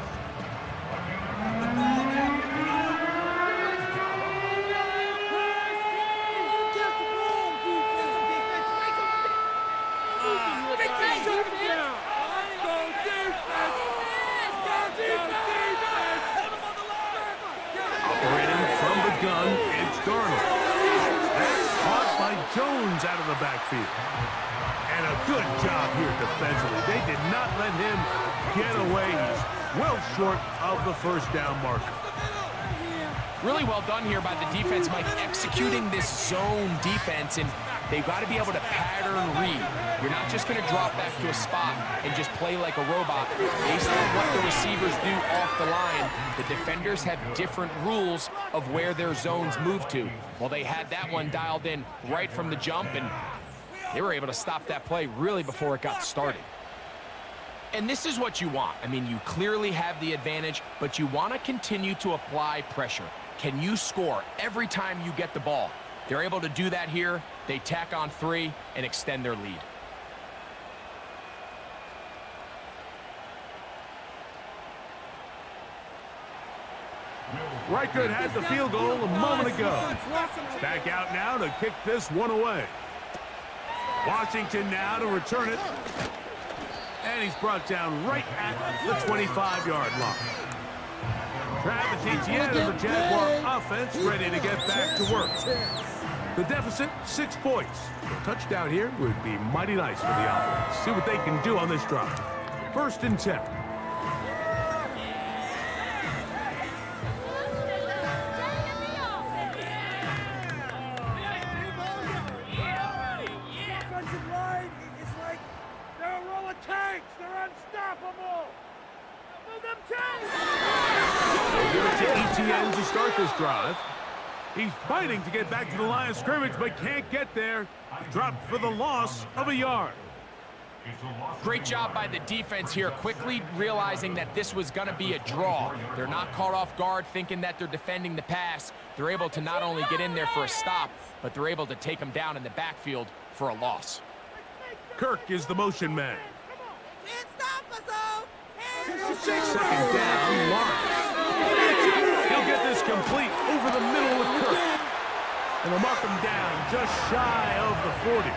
Operating from the gun, it's Darnold. That's caught by Jones zones out of the backfield. And a good job here defensively. They did not let him get away. He's well short of the first down marker. Really well done here by the defense, Mike, executing this zone defense, and they've got to be able to pattern read. You're not just going to drop back to a spot and just play like a robot. Based on what the receivers do off the line, the defenders have different rules of where their zones move to. Well, they had that one dialed in right from the jump, and they were able to stop that play really before it got started. And this is what you want. I mean, you clearly have the advantage, but you want to continue to apply pressure. Can you score every time you get the ball? They're able to do that here. They tack on 3 and extend their lead. Reichert had the field goal a moment ago. It's back out now to kick this one away. Washington now to return it. And he's brought down right at the 25-yard line. Travis Etienne of the Jaguar offense ready to get back to work. The deficit, 6 points. A touchdown here would be mighty nice for the offense. See what they can do on this drive. 1st and 10. Offensive line is like they're a row of tanks. They're unstoppable. Move them tanks. They'll give it to Etienne to start this drive. He's fighting to get back to the line of scrimmage, but can't get there. Dropped for the loss of a yard. Great job by the defense here, quickly realizing that this was going to be a draw. They're not caught off guard thinking that they're defending the pass. They're able to not only get in there for a stop, but they're able to take them down in the backfield for a loss. Kirk is the motion man. Can't stop us, though. 2nd down, Lawrence. He'll get this complete over the middle with Kirk. And they'll mark him down just shy of the 40.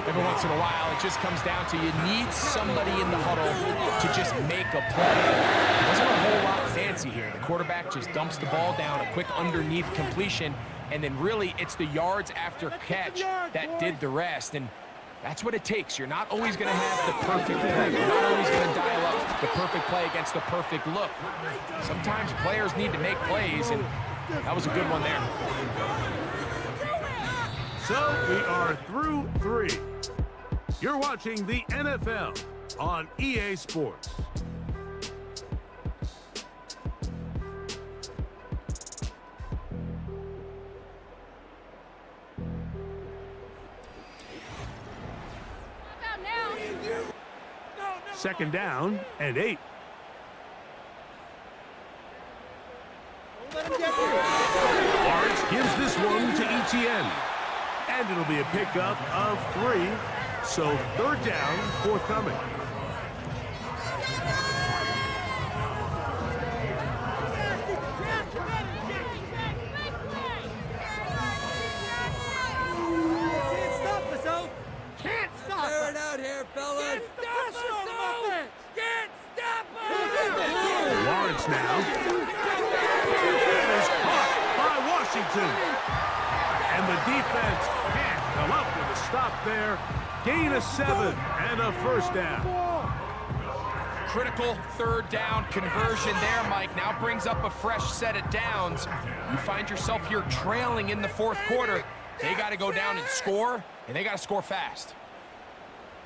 Every once in a while, it just comes down to you need somebody in the huddle to just make a play. It wasn't a whole lot fancy here. The quarterback just dumps the ball down, a quick underneath completion, and then really it's the yards after catch that did the rest. And that's what it takes. You're not always going to have the perfect play. You're not always going to dial up the perfect play against the perfect look. Sometimes players need to make plays, and that was a good one there. So we are through 3. You're watching the NFL on EA Sports. How about now? 2nd down and 8. Lawrence gives this one to Etienne. And it'll be a pickup of 3. So 3rd down, forthcoming. Can't stop us, O. Can't stop us. Clear it out here, fellas. Can't stop us, O. Can't stop us. Lawrence now. It is caught by Washington. And the defense can't come up with a stop there. Gain of 7 and a 1st down. Critical 3rd down conversion there, Mike. Now brings up a fresh set of downs. You find yourself here trailing in the 4th quarter. They got to go down and score, and they got to score fast.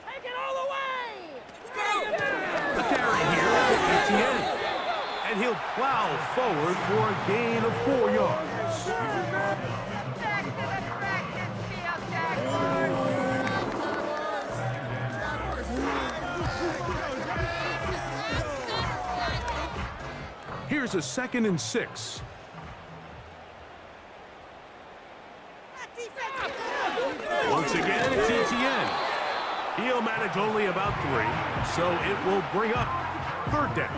Take it all the way. The carry here to Etienne. And he'll plow forward for a gain of 4 yards. Back to the practice field, Jaguars. Here's a 2nd and 6. Once again, it's Etienne. He'll manage only about 3, so it will bring up 3rd down.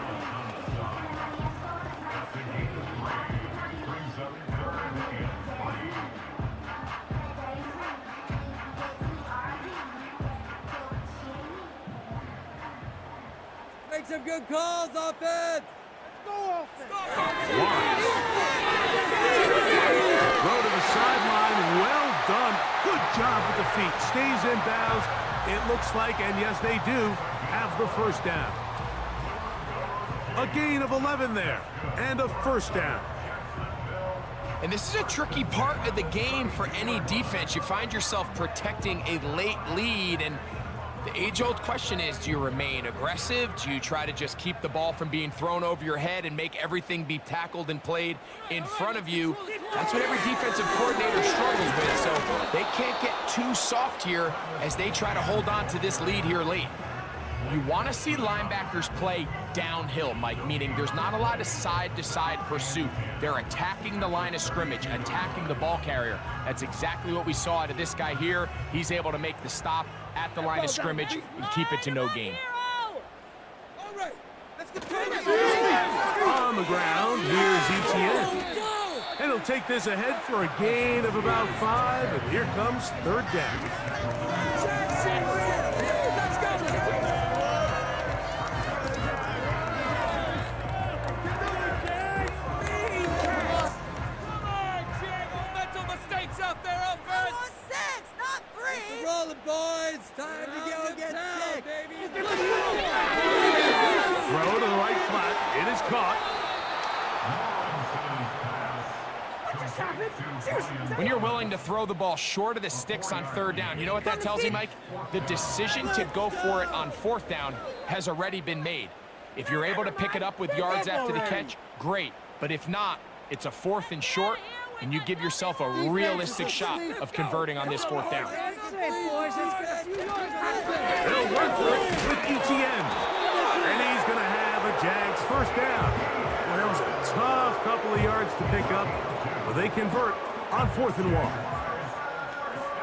Make some good calls, offense. Lawrence. Throw to the sideline, well done. Good job with the feet. Stays in bounds. It looks like, and yes, they do, have the first down. A gain of 11 there, and a first down. And this is a tricky part of the game for any defense. You find yourself protecting a late lead, and the age-old question is, do you remain aggressive? Do you try to just keep the ball from being thrown over your head and make everything be tackled and played in front of you? That's what every defensive coordinator struggles with, so they can't get too soft here as they try to hold on to this lead here late. You want to see linebackers play downhill, Mike, meaning there's not a lot of side-to-side pursuit. They're attacking the line of scrimmage, attacking the ball carrier. That's exactly what we saw out of this guy here. He's able to make the stop at the line of scrimmage and keep it to no gain. All right, let's get On the ground, here's Etienne. And he'll take this ahead for a gain of about 5, and here comes third down. out there, offense! 6, not 3! Rolling, boys! Time to go get 6! Baby. Throw to the right flat. It is caught. What just happened? Seriously, When you're willing to throw the ball short of the sticks on third down, you know what that tells you, Mike? The decision to go for it on fourth down has already been made. If you're able to pick it up with yards after the catch, great. But if not, it's a 4th and short, and you give yourself a realistic shot of converting on this fourth down. They'll run for it with Etienne. And he's going to have a Jags first down. Well, that was a tough couple of yards to pick up, but they convert on 4th and 1.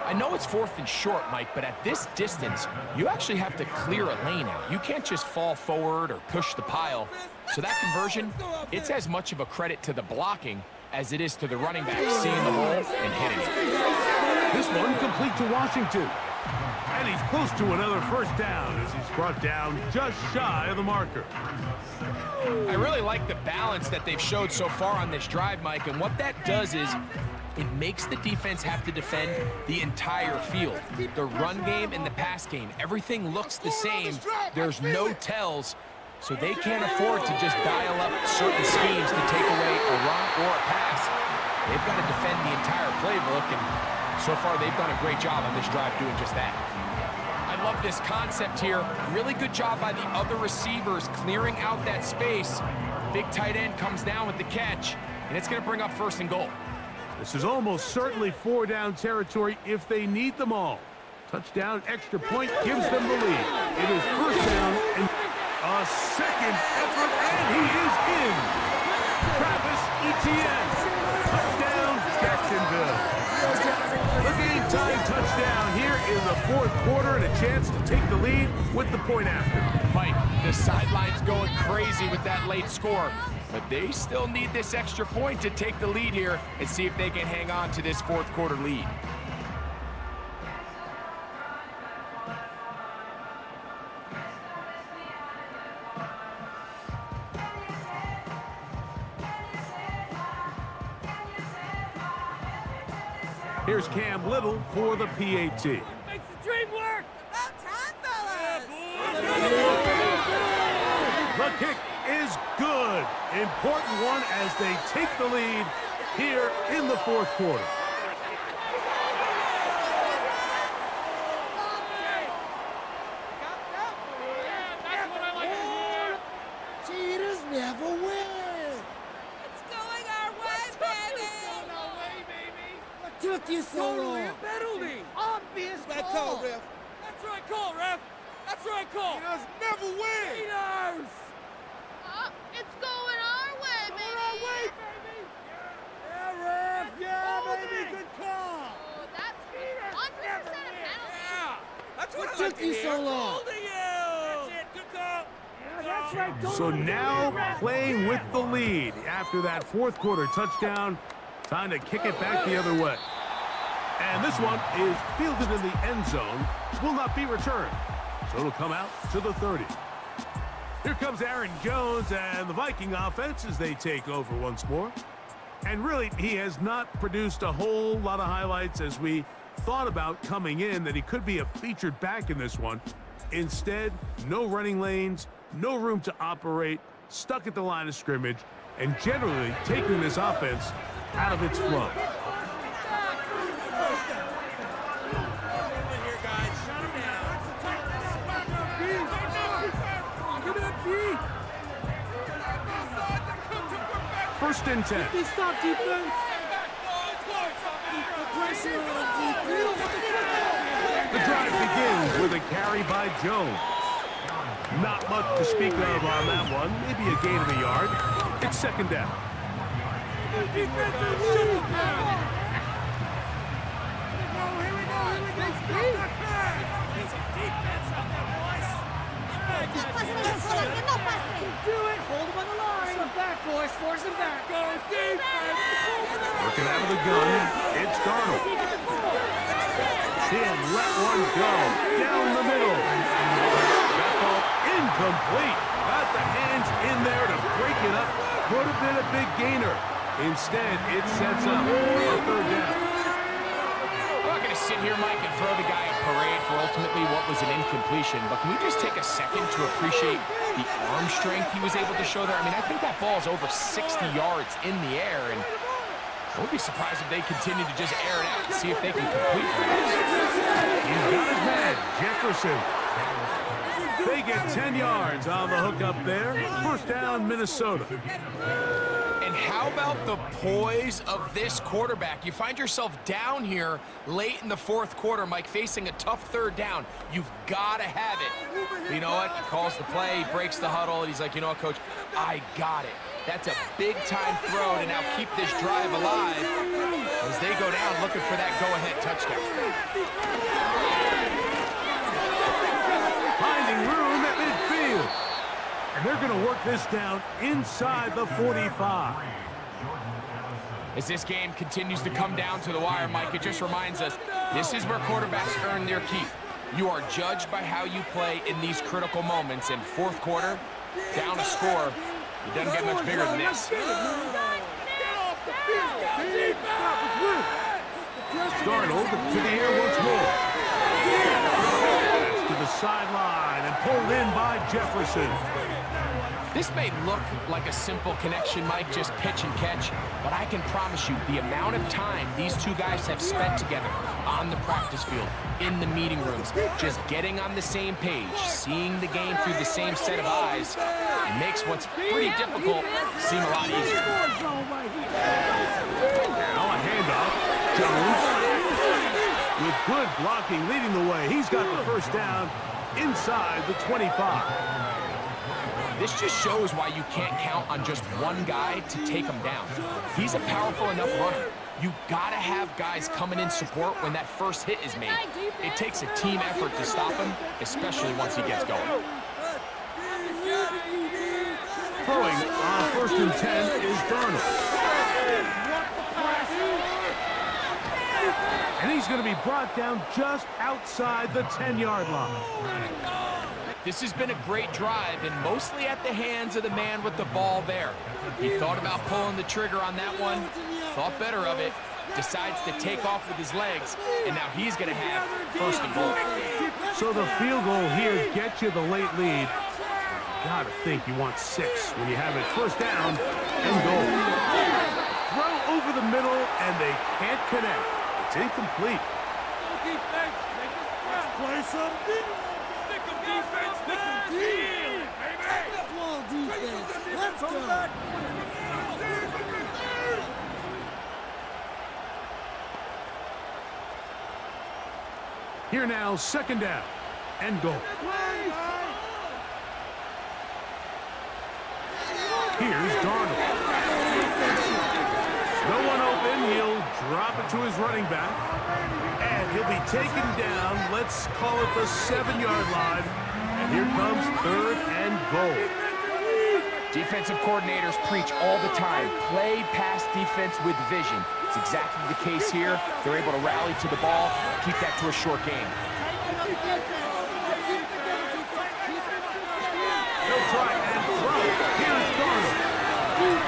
I know it's 4th and short, Mike, but at this distance, you actually have to clear a lane out. You can't just fall forward or push the pile. So that conversion, it's as much of a credit to the blocking as it is to the running back seeing the hole and hitting it. This one complete to Washington. And he's close to another first down as he's brought down just shy of the marker. I really like the balance that they've showed so far on this drive, Mike, and what that does is it makes the defense have to defend the entire field. The run game and the pass game, everything looks the same. There's no tells. So they can't afford to just dial up certain schemes to take away a run or a pass. They've got to defend the entire playbook, and so far they've done a great job on this drive doing just that. I love this concept here. Really good job by the other receivers clearing out that space. Big tight end comes down with the catch, and it's going to bring up 1st and goal. This is almost certainly 4-down territory if they need them all. Touchdown, extra point gives them the lead. It is 1st down and a second effort, and he is in. Travis Etienne, touchdown, Jacksonville. The game-time touchdown here in the 4th quarter, and a chance to take the lead with the point after. Mike, the sideline's going crazy with that late score, but they still need this extra point to take the lead here and see if they can hang on to this 4th quarter lead. Here's Cam Little for the PAT. Makes the dream work! About time, fellas! The kick is good. Important one as they take the lead here in the 4th quarter. Cheaters never win. It's going our way, baby! What took you so long? Penalty! Obvious Right call. call, ref. That's right call, ref! That's right call! Cheaters never win! Cheaters! It's going our way, baby! Yeah, ref! Yeah, baby! Good call! Oh, that's 100% a penalty. Yeah! That's What I took like to you hear. so long? Holding you! That's it! Good call! Yeah, that's right. Don't So let him now get it. playing with the lead after that 4th quarter touchdown. Time to kick it back the other way. And this one is fielded in the end zone. Will not be returned. So it'll come out to the 30. Here comes Aaron Jones and the Viking offense as they take over once more. And really, he has not produced a whole lot of highlights as we thought about coming in that he could be a featured back in this one. Instead, no running lanes, no room to operate, stuck at the line of scrimmage, and generally taking this offense out of its flow. First and 10. Stop defense. The drive begins with a carry by Jones. Not much to speak of on that one. Maybe a gain of a yard. It's second down. Hold him on the line. Force him back, boys. Force him back. Go defense. Working out of the gun. It's Darnold. He'll let one go. Down the middle. That ball incomplete. Got the hands in there to break it up. Could have been a big gainer. Instead, it sets up a third down. I'm not going to sit here, Mike, and throw the guy a parade for ultimately what was an incompletion, but can we just take a second to appreciate the arm strength he was able to show there? I mean, I think that ball is over 60 yards in the air, and I won't be surprised if they continue to just air it out and see if they can complete it. He's got his man, Jefferson. They get 10 yards on the hook up there. First down, Minnesota. And how about the poise of this quarterback? You find yourself down here late in the fourth quarter, Mike, facing a tough third down. You've got to have it. You know what? He calls the play, he breaks the huddle, and he's like, you know what, Coach? I got it. That's a big-time throw to now keep this drive alive as they go down looking for that go-ahead touchdown. Finding room at midfield. And they're going to work this down inside the 45. As this game continues to come down to the wire, Mike, it just reminds us this is where quarterbacks earn their keep. You are judged by how you play in these critical moments. In fourth quarter, down a score, it doesn't get much bigger than this. Darnold to the air once more. To the sideline and pulled in by Jefferson. This may look like a simple connection, Mike, just pitch and catch, but I can promise you the amount of time these two guys have spent together on the practice field, in the meeting rooms, just getting on the same page, seeing the game through the same set of eyes, it makes what's pretty difficult seem a lot easier. Now a handoff. Jones with good blocking leading the way. He's got the first down inside the 25. This just shows why you can't count on just one guy to take him down. He's a powerful enough runner. You gotta have guys coming in support when that first hit is made. It takes a team effort to stop him, especially once he gets going. Throwing on first and 10 is Darnold. And he's going to be brought down just outside the 10-yard line. This has been a great drive, and mostly at the hands of the man with the ball there. He thought about pulling the trigger on that one, thought better of it, decides to take off with his legs, and now he's going to have first and goal. So the field goal here gets you the late lead. Gotta think you want 6 when you have it first down and goal. Throw over the middle, and they can't connect. It's incomplete. Play something. Defense, let's go. Here now, second down and goal. Here's Darnold. No one open. He'll drop it to his running back. And he'll be taken down, let's call it the 7-yard line. And here comes third and goal. Defensive coordinators preach all the time, play pass defense with vision. It's exactly the case here. They're able to rally to the ball, keep that to a short game. He'll try and throw. Here's Darnold.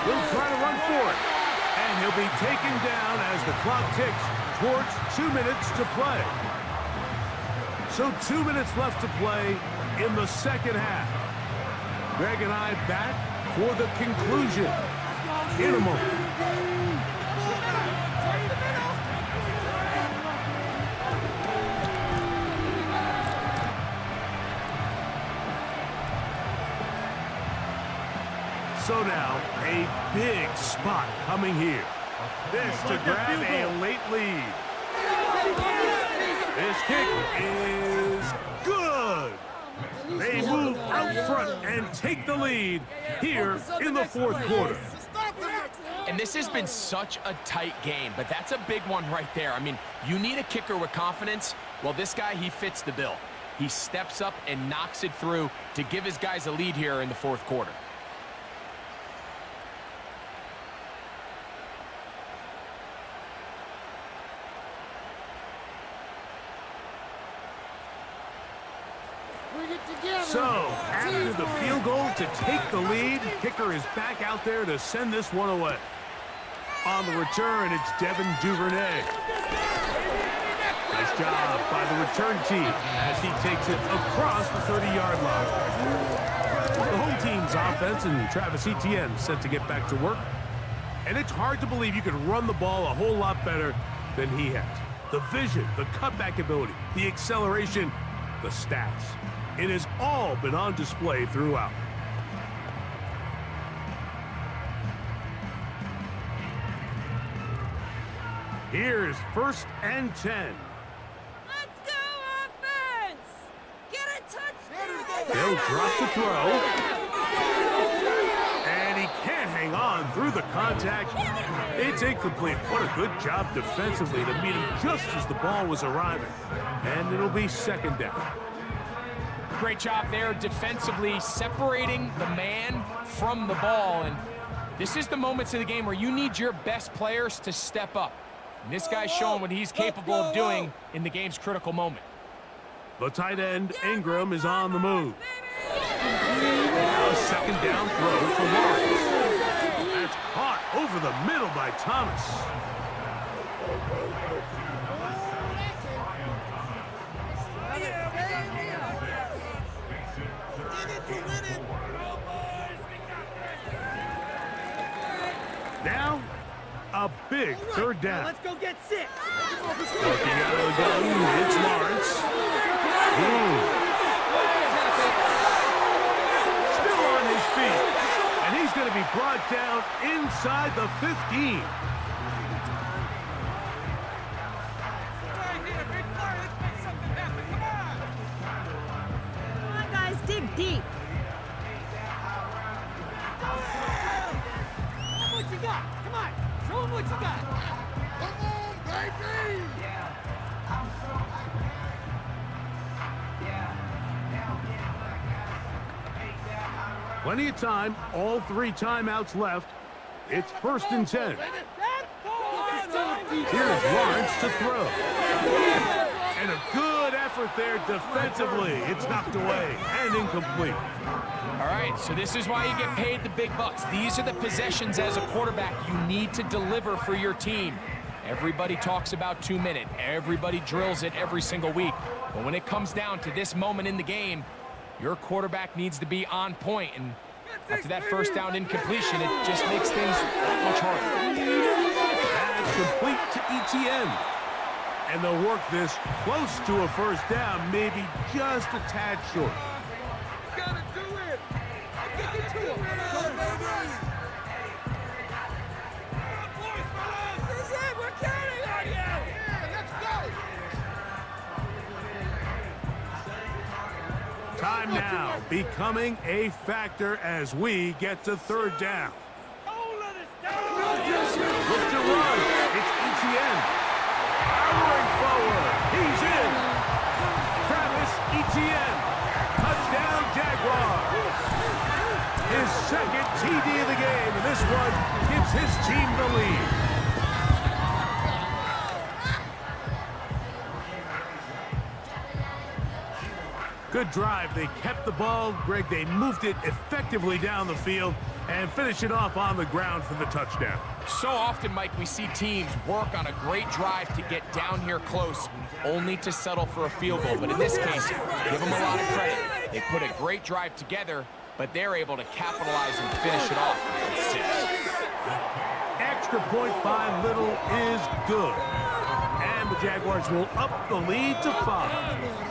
He'll try to run for it. And And he'll be taken down as the clock ticks towards 2 minutes to play. So 2 minutes left to play in the second half. Greg and I back for the conclusion in a moment. So now, a big spot coming here. This to grab a late lead. This kick is good. They move out front and take the lead here in the fourth quarter. And this has been such a tight game, but that's a big one right there. I mean, you need a kicker with confidence. Well, this guy, he fits the bill. He steps up and knocks it through to give his guys a lead here in the fourth quarter. So, after the field goal to take the lead, kicker is back out there to send this one away. On the return, it's Devin Duvernay. Nice job by the return team as he takes it across the 30-yard line. The home team's offense and Travis Etienne set to get back to work. And it's hard to believe you could run the ball a whole lot better than he has. The vision, the cutback ability, the acceleration, the stats. It has all been on display throughout. Here's 1st and 10. Let's go, offense! Get a touchdown! They'll drop the throw. And he can't hang on through the contact. It's incomplete. What a good job defensively to meet him just as the ball was arriving. And it'll be 2nd down. Great job there defensively, separating the man from the ball. And this is the moments of the game where you need your best players to step up. And this guy's showing what he's capable of doing in the game's critical moment. The tight end, Ingram, is on the move. Now a 2nd down throw for Lawrence. That's caught over the middle by Thomas. Now, a big 3rd down. Let's go get 6. Looking out of the gun, it's Lawrence. Still on his feet. And he's going to be brought down inside the 15. Come on, guys, dig deep. What you got? Come on. Show them what you got. Come on, baby! Plenty of time. All 3 timeouts left. It's 1st and 10. Here's Lawrence to throw. And a good effort there defensively. It's knocked away and incomplete. All right, so this is why you get paid the big bucks. These are the possessions as a quarterback you need to deliver for your team. Everybody talks about 2 minute. Everybody drills it every single week. But when it comes down to this moment in the game, your quarterback needs to be on point. And after that 1st down incompletion, it just makes things that much harder. Pass complete to Etienne. And they'll work this close to a 1st down, maybe just a tad short. Gotta do it! Get it to him! This is it! We're counting on you! Yeah, let's go! Time now becoming a factor as we get to 3rd down. Look to run. It's Etienne. Powering forward. He's in. Travis Etienne. Touchdown, Jaguars. His 2nd TD of the game, and this one gives his team the lead. Good drive. They kept the ball. Greg, they moved it effectively down the field. And finish it off on the ground for the touchdown. So often, Mike, we see teams work on a great drive to get down here close, only to settle for a field goal. But in this case, give them a lot of credit. They put a great drive together, but they're able to capitalize and finish it off with 6. Extra point by Little is good. And the Jaguars will up the lead to 5.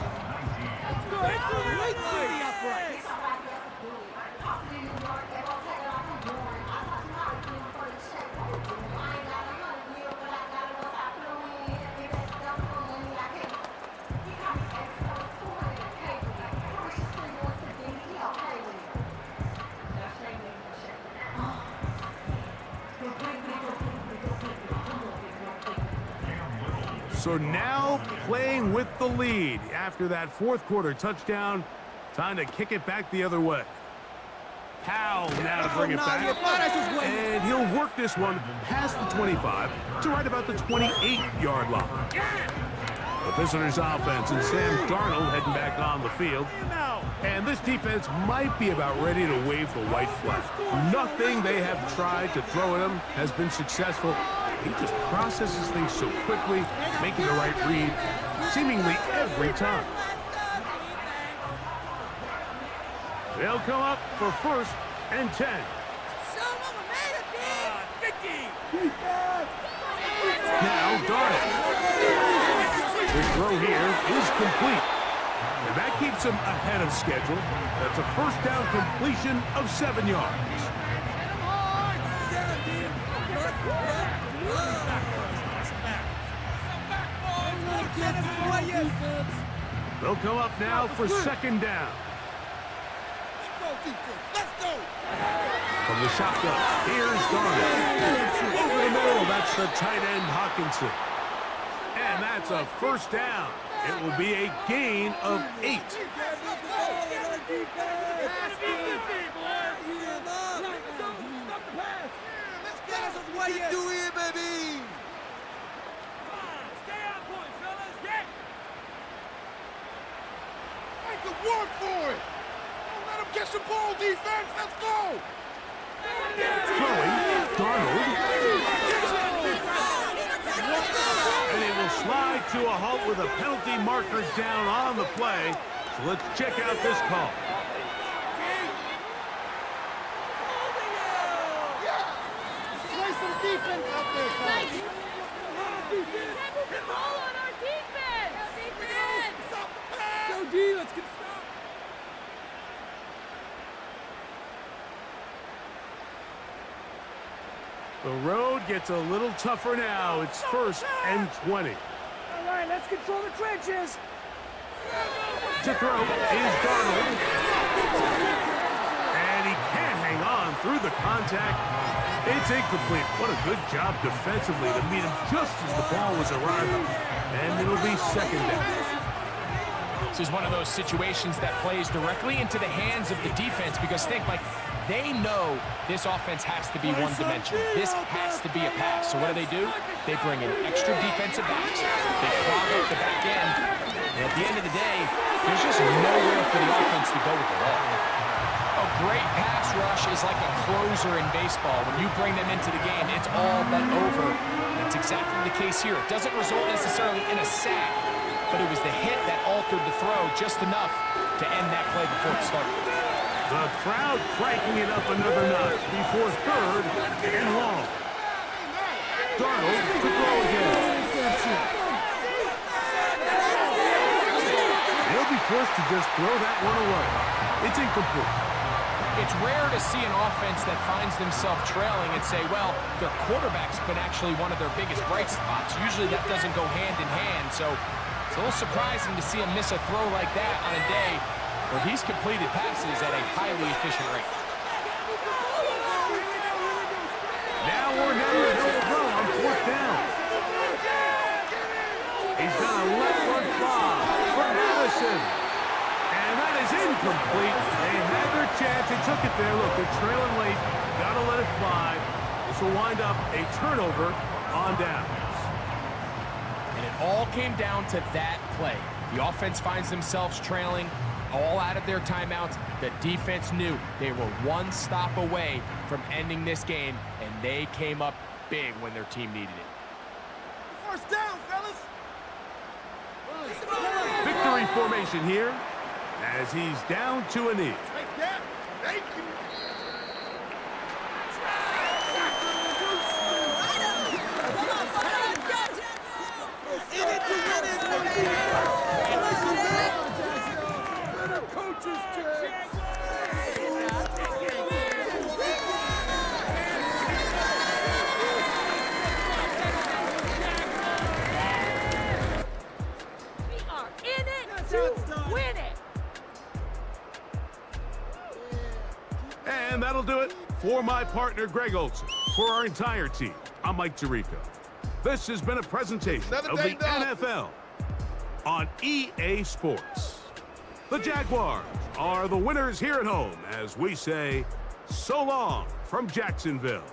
So now playing with the lead after that fourth quarter touchdown. Time to kick it back the other way. Powell now to bring it back. And he'll work this one past the 25 to right about the 28-yard line. The visitors' offense and Sam Darnold heading back on the field. And this defense might be about ready to wave the white flag. Nothing they have tried to throw at him has been successful. He just processes things so quickly, making the right read seemingly every time. They'll come up for 1st and 10. Now Darnold. The throw here is complete. And that keeps him ahead of schedule. That's a first down completion of 7 yards. They'll come up now for 2nd down. From the shotgun, here's Darnold. Over the middle, that's the tight end Hawkinson. And that's a 1st down. It will be a gain of 8. What you do here, baby? Work for it! Don't let him get some ball, defense! Let's go! Throwing, Darnold. And it will slide to a halt with a penalty marker down on the play. So let's check out this call. Play some defense out there, guys. Get the ball on our defense! Go D, let's get started. The road gets a little tougher now. It's 1st and 20. All right, let's control the trenches. To throw is Darnold. And he can't hang on through the contact. It's incomplete. What a good job defensively to meet him just as the ball was arriving. And it'll be 2nd down. This is one of those situations that plays directly into the hands of the defense because think, like, they know this offense has to be one-dimensional. This has to be a pass. So what do? They bring in extra defensive backs. They clog up the back end. And at the end of the day, there's just nowhere for the offense to go with the ball. A great pass rush is like a closer in baseball. When you bring them into the game, it's all but over. That's exactly the case here. It doesn't result necessarily in a sack, but it was the hit that altered the throw just enough to end that play before it started. The crowd cranking it up another notch before 3rd and long. Darnold to throw again. He'll be forced to just throw that one away. It's incomplete. It's rare to see an offense that finds themselves trailing and say, well, their quarterback's been actually one of their biggest bright spots. Usually that doesn't go hand in hand, so it's a little surprising to see him miss a throw like that on a day where he's completed passes at a highly efficient rate. Now or never, he'll throw on 4th down. He's going to let one fly for Madison. And that is incomplete. They had their chance. They took it there. Look, they're trailing late. Got to let it fly. This will wind up a turnover on downs. And it all came down to that play. The offense finds themselves trailing, all out of their timeouts. The defense knew they were one stop away from ending this game, and they came up big when their team needed it. First down, fellas. Victory formation here as he's down to a knee. Take that. Thank you. In it to win it. Better coaches, We are in it to win it. And that'll do it for my partner, Greg Olson. For our entire team, I'm Mike Tirico. This has been a presentation of the NFL on EA Sports. The Jaguars are the winners here at home as we say, so long from Jacksonville.